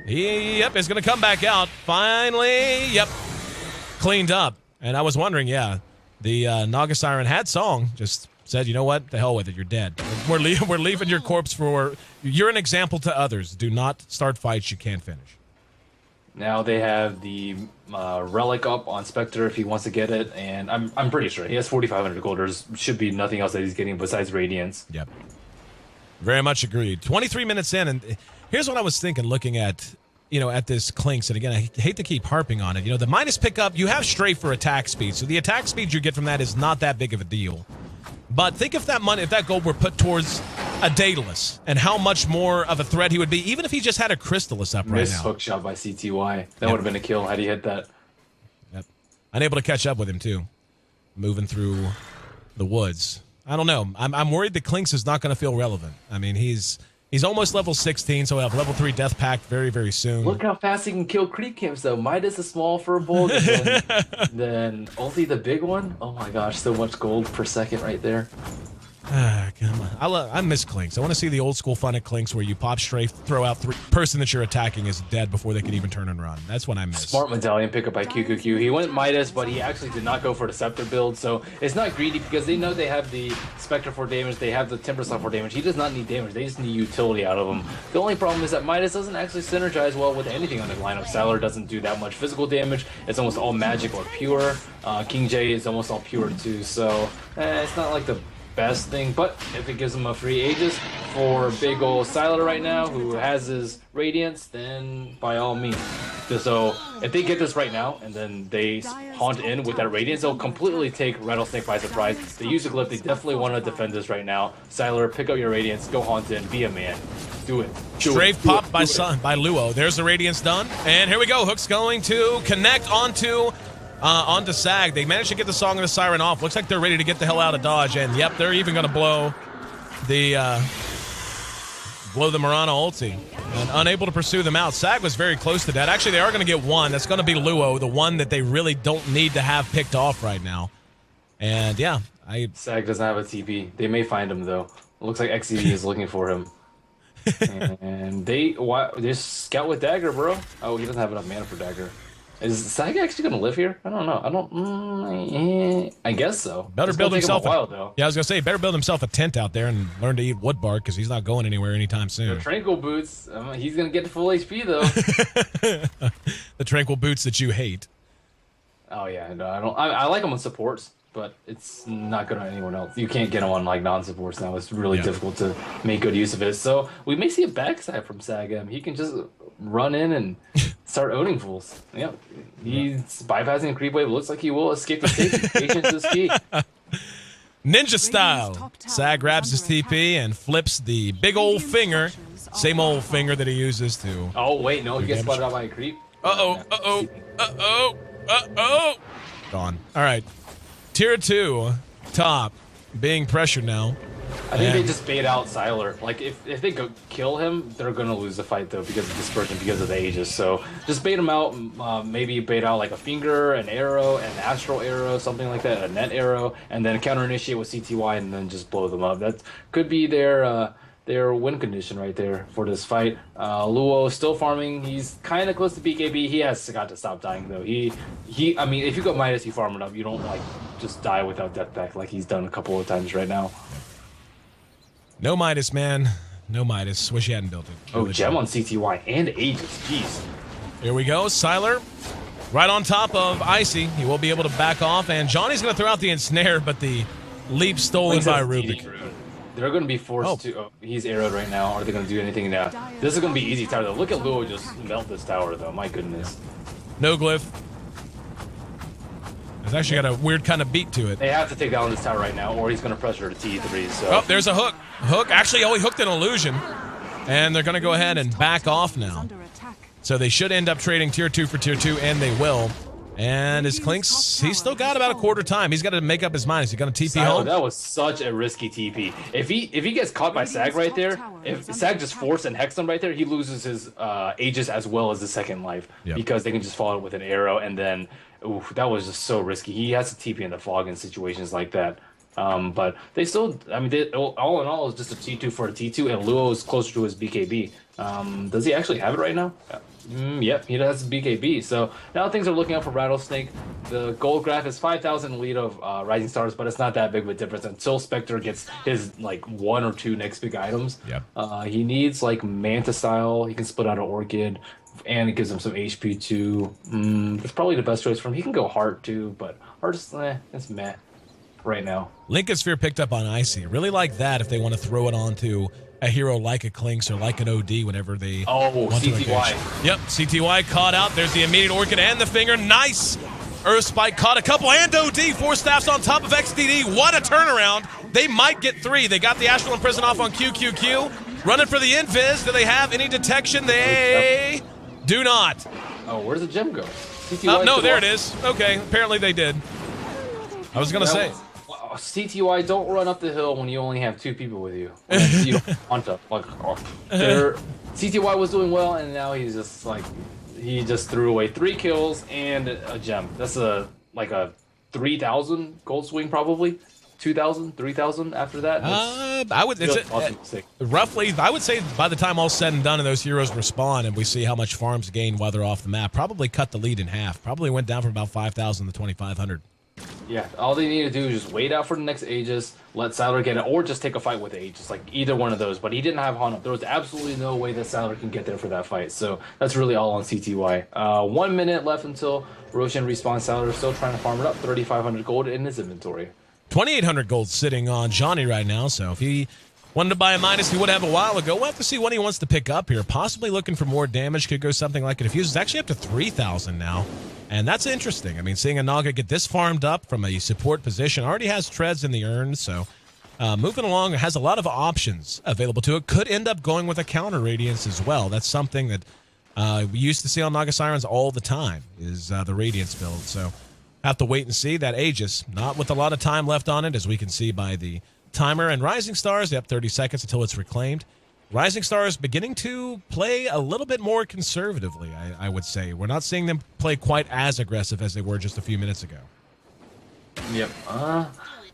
Yep, is going to come back out. Finally, yep, cleaned up. And I was wondering, yeah, the Naga Siren had song, just said, you know what, the hell with it, you're dead. We're leaving your corpse for, you're an example to others. Do not start fights you can't finish. Now they have the Relic up on Spectre if he wants to get it, and I'm pretty sure he has 4,500 gold. There should be nothing else that he's getting besides Radiance. Yep. Very much agreed. 23 minutes in, and here's what I was thinking looking at, at this Clinks, and again, I hate to keep harping on it. The Midas pickup, you have strafe for attack speed, so the attack speed you get from that is not that big of a deal. But think if that money, if that gold were put towards a Daedalus, and how much more of a threat he would be, even if he just had a Crystallis up right now. Hook shot by CTY. That would have been a kill had he hit that. Yep. Unable to catch up with him, too. Moving through the woods. I don't know. I'm worried that Clinks is not going to feel relevant. I mean, he's almost level 16, so he'll have level 3 Death Pact very, very soon. Look how fast he can kill creep camps, though. Midas is small for a bulk, and then only the big one. Oh my gosh, so much gold per second right there. Come on. I miss Clinks. I want to see the old school fun at Clinks where you pop strafe, throw out person that you're attacking is dead before they can even turn and run. That's what I miss. Smart medallion pickup by QQQ. He went Midas, but he actually did not go for the Scepter build, so it's not greedy because they know they have the Spectre for damage, they have the Timber Slot for damage. He does not need damage, they just need utility out of him. The only problem is that Midas doesn't actually synergize well with anything on the lineup. Sylar doesn't do that much physical damage, it's almost all magic or pure. King J is almost all pure too, so it's not like the best thing, but if it gives him a free Aegis for big ol' Sylar right now, who has his Radiance, then by all means. So if they get this right now, and then they haunt in with that Radiance, they'll completely take Rattlesnake by surprise. They use a glyph, they definitely want to defend this right now. Sylar, pick up your Radiance, go haunt in, be a man. Do it. Strafe pop by Luo. There's the Radiance done. And here we go. Hook's going to connect onto Sag. They managed to get the Song of the Siren off. Looks like they're ready to get the hell out of dodge. And yep, they're even going to blow the Mirana ulti. And unable to pursue them out. Sag was very close to that. Actually, they are going to get one. That's going to be Luo, the one that they really don't need to have picked off right now. And yeah, Sag doesn't have a TP. They may find him though. It looks like XCD is looking for him. And they scout with Dagger, bro. Oh, he doesn't have enough mana for Dagger. Is Sag actually gonna live here? I don't know. I guess so. Better build himself a while, though. Yeah, I was gonna say better build himself a tent out there and learn to eat wood bark because he's not going anywhere anytime soon. The Tranquil Boots. He's gonna get to full HP though. The Tranquil Boots that you hate. Oh yeah, no, I don't. I like him on supports, but it's not good on anyone else. You can't get him on like non-supports now. It's really difficult to make good use of it. So we may see a backside from Sagam. He can just run in and start owning fools. Yep. He's bypassing a creep wave. Looks like he will escape the stage. Patience is key. Ninja style. Sag grabs his TP and flips the big old finger. Same old finger that he uses to. Oh, wait, no. He gets spotted out by a creep. Gone. All right. Tier 2, top, being pressured now. I think they just bait out Sylar. Like, if they go kill him, they're going to lose the fight, though, because of dispersion, because of the Aegis. So just bait him out, maybe bait out, like, a finger, an arrow, an astral arrow, something like that, a net arrow, and then counter-initiate with CTY and then just blow them up. That could be their win condition right there for this fight. Luo is still farming. He's kind of close to BKB. He has got to stop dying, though. I mean, if you go Midas, you farm it up. You don't, like, just die without death pack like he's done a couple of times right now. No Midas, man. No Midas. Wish he hadn't built it. Oh, Gem on CTY and Aegis. Jeez. Here we go. Sylar right on top of Icy. He will be able to back off. And Johnny's going to throw out the ensnare, but the leap stolen by Rubik. They're going to be forced to... Oh, he's arrowed right now. Are they going to do anything now? This is going to be easy tower, though. Look at Luo just melt this tower, though. My goodness. No glyph. It's actually got a weird kind of beat to it. They have to take down this tower right now, or he's going to pressure to T3. So. Oh, there's a hook. Hook. Actually, he hooked an illusion. And they're going to go ahead and back off now. So they should end up trading tier 2 for tier 2, and they will. And his Clinks, he's still got about a quarter time. He's got to make up his mind. Is he going to TP home? That was such a risky TP. If he gets caught by Sag right there, if Sag just forced and hexed him right there, he loses his Aegis as well as the second life. Yep. Because they can just follow it with an arrow, and then, oof, that was just so risky. He has to TP in the fog in situations like that. But they still, I mean, all in all, it's just a T2 for a T2, and Luo is closer to his BKB. Does he actually have it right now? Yep, he has BKB. So now things are looking up for Rattlesnake. The gold graph is 5,000 lead of Rising Stars, but it's not that big of a difference until Spectre gets his like 1 or 2 next big items. Yep. He needs like Manta style. He can split out an Orchid, and it gives him some HP too. That's probably the best choice for him. He can go Heart too, but Heart is it's meh right now. Lincoln picked up on Icy. Really like that if they want to throw it onto a hero like a Clinks or like an OD whenever they want CTY. Yep, CTY caught out. There's the immediate Orchid and the finger. Nice! Earth Spike caught a couple, and OD. 4 staffs on top of XDD. What a turnaround. They might get 3. They got the Astral Imprison off on QQQ. Running for the Invis. Do they have any detection? They do not. Oh, where's the gem go? No, there it is. Okay, apparently they did. I was going to say. CTY, don't run up the hill when you only have 2 people with you. You don't want to. Like, CTY was doing well, and now he's just like, he just threw away 3 kills and a gem. That's like a 3,000 gold swing probably. 2,000, 3,000 after that. I would really it's roughly. I would say by the time all's said and done, and those heroes respawn, and we see how much farms gain while they're off the map, probably cut the lead in half. Probably went down from about 5,000 to 2,500. Yeah, all they need to do is just wait out for the next Aegis, let Siler get it, or just take a fight with Aegis, like either one of those. But he didn't have Han up. There was absolutely no way that Siler can get there for that fight. So that's really all on CTY. 1 minute left until Roshan respawns. Siler still trying to farm it up. 3,500 gold in his inventory. 2,800 gold sitting on Johnny right now. So if he wanted to buy a minus, he would have a while ago. We'll have to see what he wants to pick up here. Possibly looking for more damage. Could go something like it. If he uses actually up to 3,000 now. And that's interesting. I mean, seeing a Naga get this farmed up from a support position, already has treads in the urn, so moving along, has a lot of options available to it. Could end up going with a counter Radiance as well. That's something that we used to see on Naga Sirens all the time, is the Radiance build. So have to wait and see. That Aegis, not with a lot of time left on it, as we can see by the timer. And Rising Stars, yep, 30 seconds until it's reclaimed. Rising Stars beginning to play a little bit more conservatively, I would say. We're not seeing them play quite as aggressive as they were just a few minutes ago. Yep.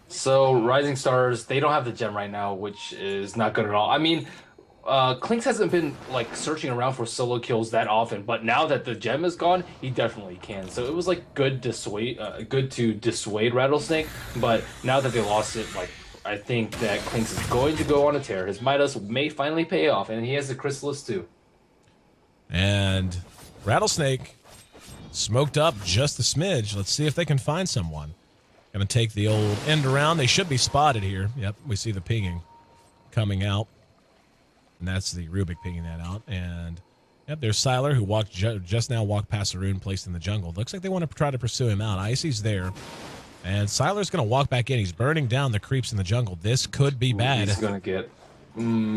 So Rising Stars, they don't have the gem right now, which is not good at all. I mean, Clinks hasn't been like searching around for solo kills that often, but now that the gem is gone, he definitely can. So it was like good to dissuade Rattlesnake, but now that they lost it, like, I think that Clinks is going to go on a tear. His Midas may finally pay off, and he has the Chrysalis too. And Rattlesnake smoked up just a smidge. Let's see if they can find someone. Gonna take the old end around. They should be spotted here. Yep, we see the pinging coming out. And that's the Rubik pinging that out. And yep, there's Siler, who walked just now walked past the rune placed in the jungle. Looks like they want to try to pursue him out. Icy's there. And Siler's going to walk back in. He's burning down the creeps in the jungle. This could be bad. He's going to get...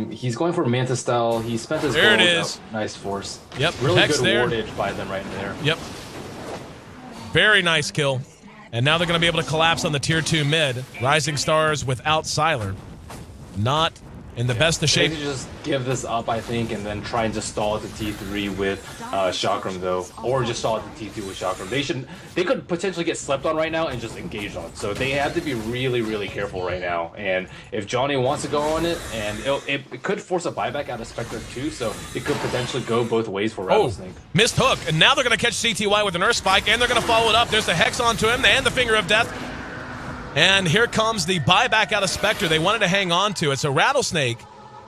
he's going for Manta style. He spent his there gold. It is. Nice force. Yep. Really Hex good there. wardage by them right there. Yep. Very nice kill. And now they're going to be able to collapse on the tier 2 mid. Rising Stars without Siler. Not in the best of shape. They could just give this up, I think, and then try and just stall at the T3 with Chakram, though, or just stall at the T2 with Chakram. They could potentially get slept on right now and just engage on. So they have to be really, really careful right now. And if Johnny wants to go on it, and it could force a buyback out of Spectre too, so it could potentially go both ways for Rattlesnake. Missed hook, and now they're going to catch CTY with an Earth Spike, and they're going to follow it up. There's the Hex onto him, and the Finger of Death. And here comes the buyback out of Spectre. They wanted to hang on to it. So Rattlesnake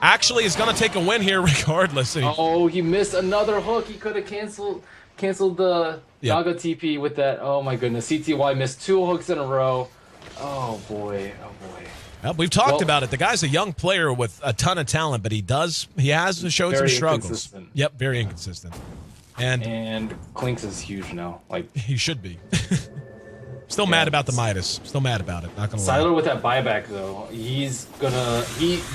actually is going to take a win here regardless. Oh, he missed another hook. He could have canceled the Naga TP with that. Oh my goodness. CTY missed 2 hooks in a row. Oh boy. Oh boy. Well, we've talked about it. The guy's a young player with a ton of talent, but he has showed some struggles. Yep, very inconsistent. And Clinks is huge now. Like, he should be. Still mad about the Midas. Still mad about it. Not gonna lie. Siler with that buyback though, he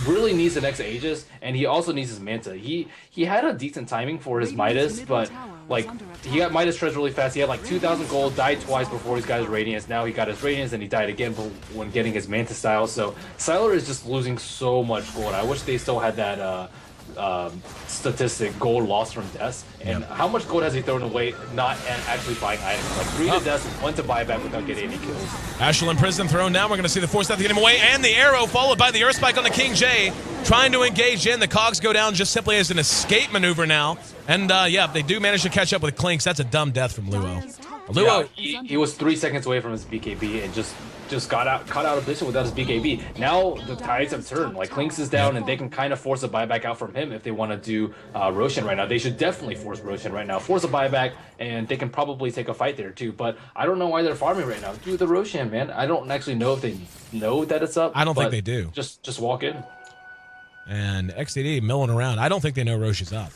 really needs the next Aegis, and he also needs his Manta. He had a decent timing for his Midas, but like he got Midas treads really fast. He had like 2,000 gold, died twice before he's got his Radiance. Now he got his Radiance, and he died again when getting his Manta style. So Siler is just losing so much gold. I wish they still had that statistic, gold lost from deaths, and how much gold has he thrown away not actually buying items, like 3 to deaths and 1 to buyback without getting any kills. Ashel in prison thrown down. We're going to see the Force Death get him away, and the arrow followed by the Earth Spike on the King J, trying to engage in. The cogs go down just simply as an escape maneuver now, and yeah, they do manage to catch up with Clinks. That's a dumb death from Luo. Luo, he was 3 seconds away from his BKB and just caught out of position without his BKB. Now the tides have turned. Like, Clinks is down, and they can kind of force a buyback out from him if they want to do Roshan right now. They should definitely force Roshan right now. Force a buyback, and they can probably take a fight there too. But I don't know why they're farming right now. Do the Roshan, man. I don't actually know if they know that it's up. I don't think they do. Just walk in. And XDD milling around. I don't think they know Roche is up.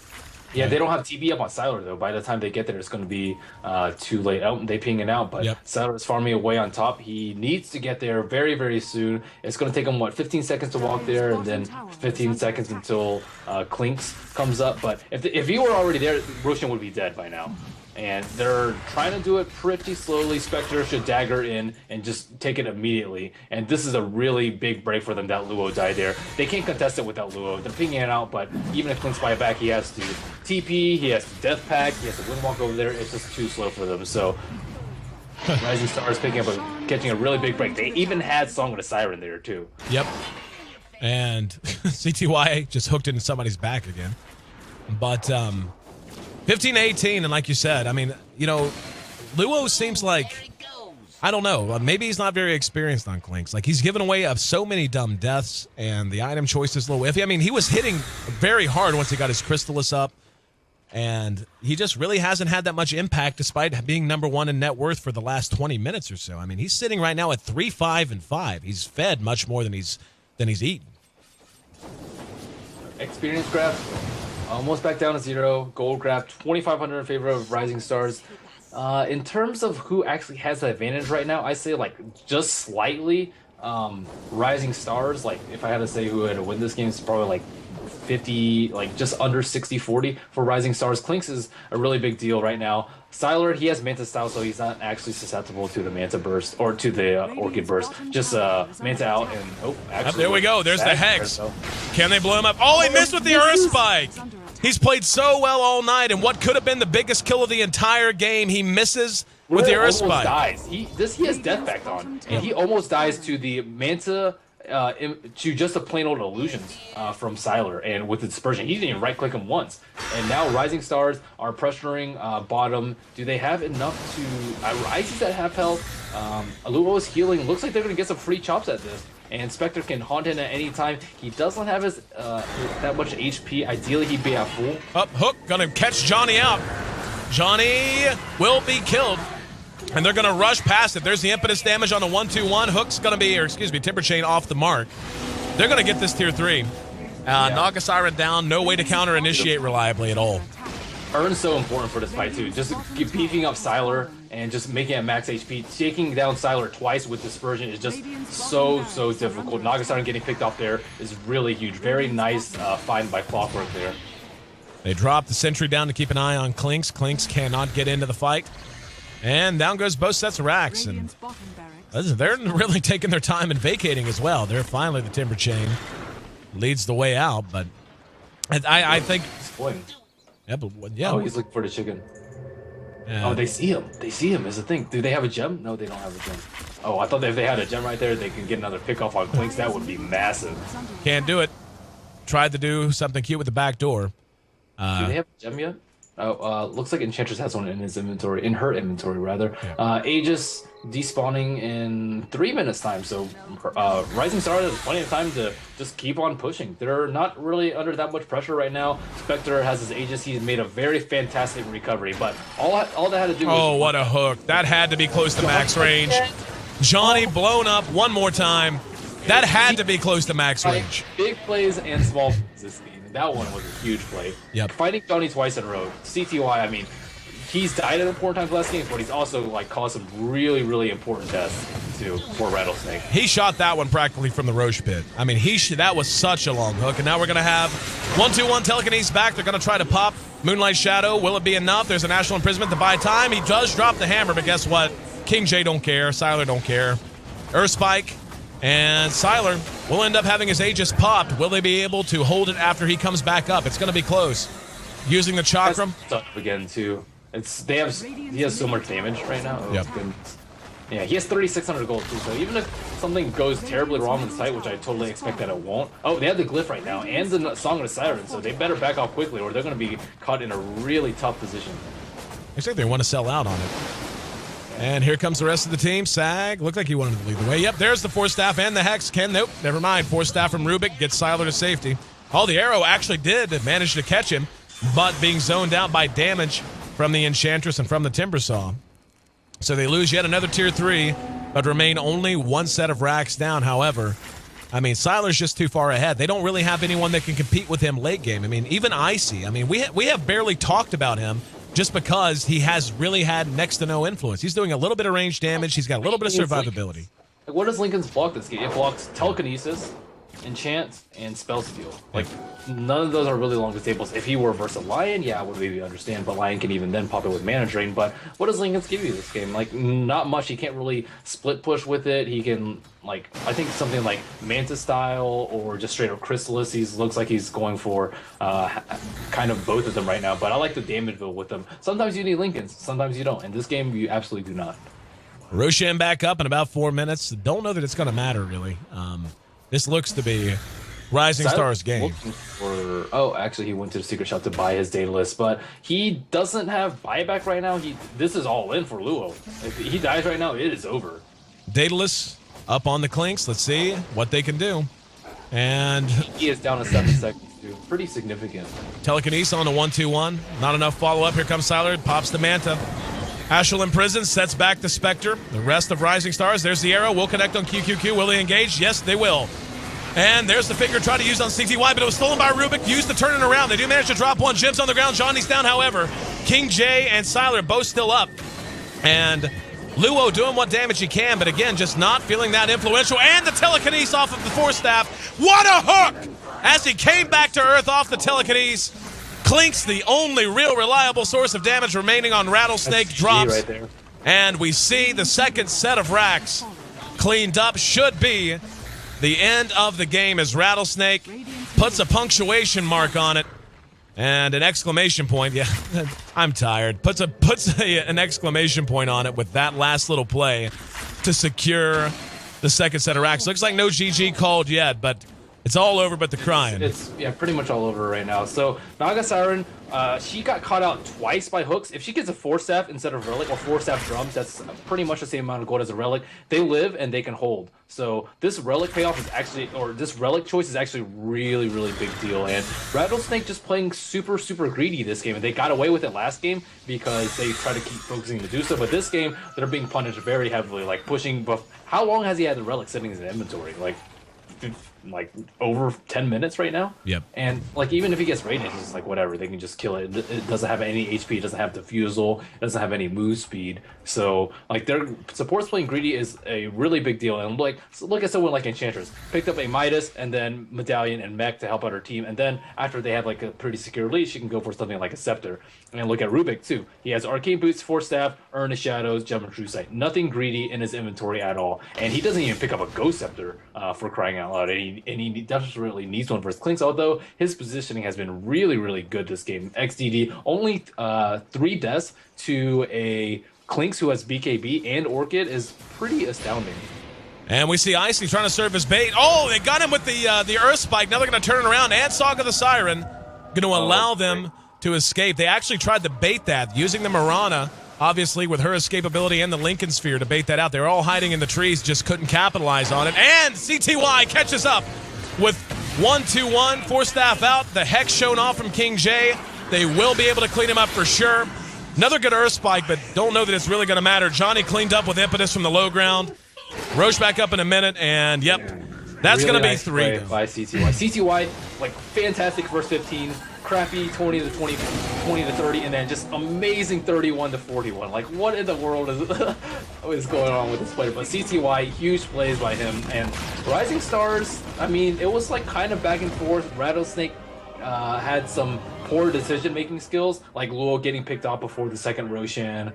Yeah, they don't have TB up on Siler, though. By the time they get there, it's going to be too late. Oh, they ping it out, but Siler is farming away on top. He needs to get there very, very soon. It's going to take him, 15 seconds to walk there, and then 15 seconds until Clinks comes up. But if he were already there, Roshan would be dead by now. And they're trying to do it pretty slowly. Spectre should dagger in and just take it immediately. And this is a really big break for them that Luo died there. They can't contest it without Luo. They're pinging it out, but even if Clinks buy back, he has to TP, he has to Death Pack, he has to Windwalk over there. It's just too slow for them. So Rising Stars catching a really big break. They even had Song of the Siren there too. Yep. And CTY just hooked into somebody's back again. But 15-18, and like you said, I mean, you know, Luo seems like, I don't know, maybe he's not very experienced on Clinks. Like, he's given away so many dumb deaths, and the item choice is a little iffy. I mean, he was hitting very hard once he got his Crystallis up, and he just really hasn't had that much impact despite being #1 in net worth for the last 20 minutes or so. I mean, he's sitting right now at 3-5-5. He's fed much more than he's eaten. Experience graph almost back down to 0. Gold graph 2,500 in favor of Rising Stars. In terms of who actually has the advantage right now, I say like just slightly. Rising Stars, like if I had to say who had to win this game, it's probably like 50, like just under 60-40 for Rising Stars. Clinks is a really big deal right now. Sylar, he has Manta style, so he's not actually susceptible to the Manta burst or to the Orchid burst. Just Manta out and actually. There we go. There's the Hex. Can they blow him up? Oh, he missed with the Earth Spike. He's played so well all night, and what could have been the biggest kill of the entire game, he misses with the Earth Spike. Dies. He has Death Pact on, and he almost dies to the Manta. To just a plain old illusions from Sylar, and with the dispersion, he didn't even right click him once. And now Rising Stars are pressuring bottom. Do they have enough to? Isis at half health. Aluo is healing. Looks like they're gonna get some free chops at this. And Spectre can haunt in at any time. He doesn't have his that much HP. Ideally, he'd be at full. Up Hook gonna catch Johnny out. Johnny will be killed. And they're going to rush past it. There's the impetus damage on the 1-2-1. Hook's going to be, or excuse me, Timber Chain off the mark. They're going to get this tier 3. Naga Siren down. No way to counter initiate reliably at all. Urn's so important for this fight too. Just keep beefing up Sylar and just making it max HP. Taking down Sylar twice with dispersion is just so difficult. Naga Siren getting picked off there is really huge. Very nice find by Clockwork there. They drop the sentry down to keep an eye on Clinks. Clinks cannot get into the fight. And down goes both sets of racks, and they're really taking their time and vacating as well. They're finally the Timber Chain leads the way out, but I think. Yeah, but yeah. Oh, he's looking for the chicken. Oh, they see him. They see him is the thing. Do they have a gem? No, they don't have a gem. Oh, I thought that if they had a gem right there, they could get another pick off on Clinks. That would be massive. Can't do it. Tried to do something cute with the back door. Do they have a gem yet? Oh, looks like Enchantress has one in his inventory, in her inventory rather. Yeah. Aegis despawning in 3 minutes time, so Rising Star has plenty of time to just keep on pushing. They're not really under that much pressure right now. Spectre has his Aegis. He's made a very fantastic recovery, but all that had to do was... Oh, what a hook. That had to be close to max range. Johnny blown up one more time. That had to be close to max range. Big plays and small plays this game. That one was a huge play. Yep. Fighting Johnny twice in a row. CTY, I mean, he's died at important times last game, but he's also like caused some really important deaths too for Rattlesnake. He shot that one practically from the Roche pit. I mean, that was such a long hook, and now we're gonna have 1-2-1 telekinesis back. They're gonna try to pop Moonlight Shadow. Will it be enough? There's a national imprisonment to buy time. He does drop the hammer, but guess what? King J don't care. Sylar don't care. Earth Spike. And Sylar will end up having his Aegis popped. Will they be able to hold it after he comes back up? It's going to be close. Using the Chakram. Up again, too. He has so much damage right now. Yep. Yeah, he has 3,600 gold, too. So even if something goes terribly wrong in the site, which I totally expect that it won't. Oh, they have the Glyph right now and the Song of the Siren, so they better back off quickly or they're going to be caught in a really tough position. Looks like they want to sell out on it. And here comes the rest of the team. Sag, looked like he wanted to lead the way. Yep, there's the Force Staff and the Hex. Nope, never mind. Force Staff from Rubik gets Sylar to safety. Oh, the arrow actually did manage to catch him, but being zoned out by damage from the Enchantress and from the Timbersaw. So they lose yet another tier 3, but remain only one set of racks down. However, I mean, Sylar's just too far ahead. They don't really have anyone that can compete with him late game. I mean, even Icy. I mean, we have barely talked about him just because he has really had next to no influence. He's doing a little bit of range damage. He's got a little bit of survivability. Like, what does Lincoln's block this game? It blocks Telekinesis, Enchant, and Spell Steal. Like, none of those are really long disables. If he were versus Lion, yeah, I would maybe understand, but Lion can even then pop it with Mana Drain. But what does Lincoln's give you this game? Like, not much. He can't really split push with it. He can, like, I think something like Manta style or just straight up Crystallis. He looks like he's going for kind of both of them right now. But I like the damage build with them. Sometimes you need Lincolns, sometimes you don't. In this game, you absolutely do not. Roshan back up in about 4 minutes. Don't know that it's going to matter, really. This looks to be Rising Stars' game. Actually, he went to the secret shop to buy his Daedalus, but he doesn't have buyback right now. This is all in for Luo. If he dies right now, it is over. Daedalus up on the Clinks. Let's see what they can do. And he is down to 7 seconds, too. Pretty significant. Telekinesis on the 1-2-1. Not enough follow-up. Here comes Siler. Pops the Manta. Ashel in prison, sets back the Spectre. The rest of Rising Stars. There's the arrow. Will connect on QQQ. Will they engage? Yes, they will. And there's the finger tried to use on CTY, but it was stolen by Rubik. Used to turn it around. They do manage to drop one. Jim's on the ground. Johnny's down, however. King J and Siler both still up. And Luo doing what damage he can, but again, just not feeling that influential. And the telekinesis off of the Force Staff. What a hook! As he came back to Earth off the telekinesis. Clinks, the only real reliable source of damage remaining on Rattlesnake, drops. Right there. And we see the second set of racks cleaned up. Should be the end of the game as Rattlesnake puts a punctuation mark on it. And an exclamation point. Yeah, I'm tired. Puts an exclamation point on it with that last little play to secure the second set of racks. Looks like no GG called yet, but it's all over but the crying. It's pretty much all over right now. So Naga Siren, she got caught out twice by hooks. If she gets a Force Staff instead of Relic, or Force Staff drums, that's pretty much the same amount of gold as a Relic. They live and they can hold. So this Relic payoff is actually, or this Relic choice is actually really, really big deal. And Rattlesnake just playing super, super greedy this game. And they got away with it last game because they try to keep focusing Medusa. But this game, they're being punished very heavily, like pushing buff. How long has he had the Relic sitting in his inventory? Like over 10 minutes right now. Yep. And like even if he gets raided, he's like whatever, they can just kill it. It doesn't have any HP, it doesn't have defusal, it doesn't have any move speed. So like their supports playing greedy is a really big deal. And like look at someone like Enchantress, picked up a Midas and then Medallion and Mech to help out her team. And then after they have like a pretty secure lead, she can go for something like a Scepter. And look at Rubik too. He has Arcane Boots, Force Staff, Earn the Shadows, Jump and True Sight. Nothing greedy in his inventory at all. And he doesn't even pick up a Ghost Scepter for crying out loud. And he desperately needs one for his Clinks, although his positioning has been really, really good this game. XDD, only 3 deaths to a Clinks who has BKB and Orchid is pretty astounding. And we see Icy trying to serve his bait. Oh, they got him with the Earth Spike. Now they're going to turn it around. And Saga the Siren going to allow them to escape. They actually tried to bait that using the Mirana, obviously with her escapability and the Lincoln Sphere to bait that out. They were all hiding in the trees, just couldn't capitalize on it. And CTY catches up with 1-2-1, Force Staff out, the Hex shown off from King J. They will be able to clean him up for sure. Another good Earth Spike, but don't know that it's really going to matter. Johnny cleaned up with Impetus from the low ground. Roche back up in a minute, and yep, that's really going to be nice 3. play by CTY. CTY, like fantastic first 15, crappy 20 to 20, 20 to 30, and then just amazing 31 to 41. Like what in the world is going on with this player? But CTY, huge plays by him. And Rising Stars, I mean, it was like kind of back and forth. Rattlesnake had some poor decision-making skills, like Luo getting picked off before the second Roshan,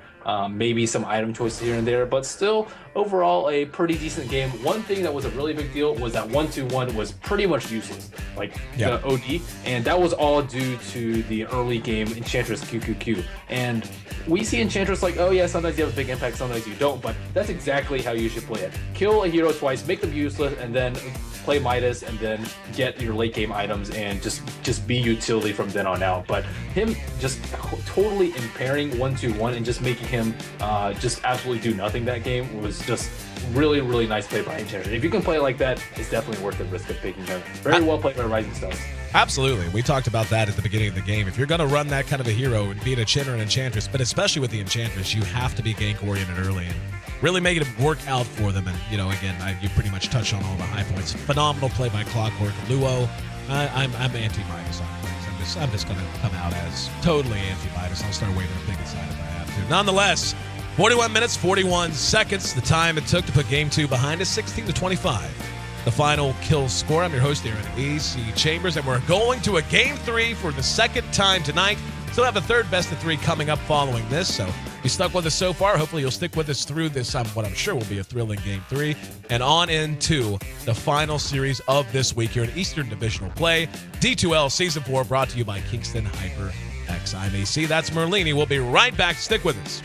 maybe some item choices here and there, but still, overall, a pretty decent game. One thing that was a really big deal was that 1-2-1 was pretty much useless, like the OD, and that was all due to the early game Enchantress QQQ. And we see Enchantress like, oh yeah, sometimes you have a big impact, sometimes you don't, but that's exactly how you should play it. Kill a hero twice, make them useless, and then play Midas, and then get your late game items and just be utility from then on out. But him just totally impairing 1-2-1 and just making him just absolutely do nothing that game was just really, really nice play by Enchantress. If you can play like that, it's definitely worth the risk of picking him. Very well played by Rising Stars. Absolutely. We talked about that at the beginning of the game. If you're going to run that kind of a hero, be it a Chin or an Enchantress, but especially with the Enchantress, you have to be gank-oriented early and really make it work out for them. And, you know, again, you pretty much touched on all the high points. Phenomenal play by Clockwork. Luo, I'm anti-Midas on things. I'm just going to come out as totally anti-Midas. I'll start waving a picket sign if I have to. Nonetheless, 41 minutes, 41 seconds, the time it took to put Game 2 behind us, 16-25. The final kill score. I'm your host, Aaron AC Chambers, and we're going to a Game 3 for the second time tonight. Still have a third best of 3 coming up following this, so you stuck with us so far. Hopefully you'll stick with us through this, what I'm sure will be a thrilling Game 3, and on into the final series of this week here in Eastern Divisional Play. D2L Season 4 brought to you by Kingston HyperX. I'm AC, that's Merlini. We'll be right back. Stick with us.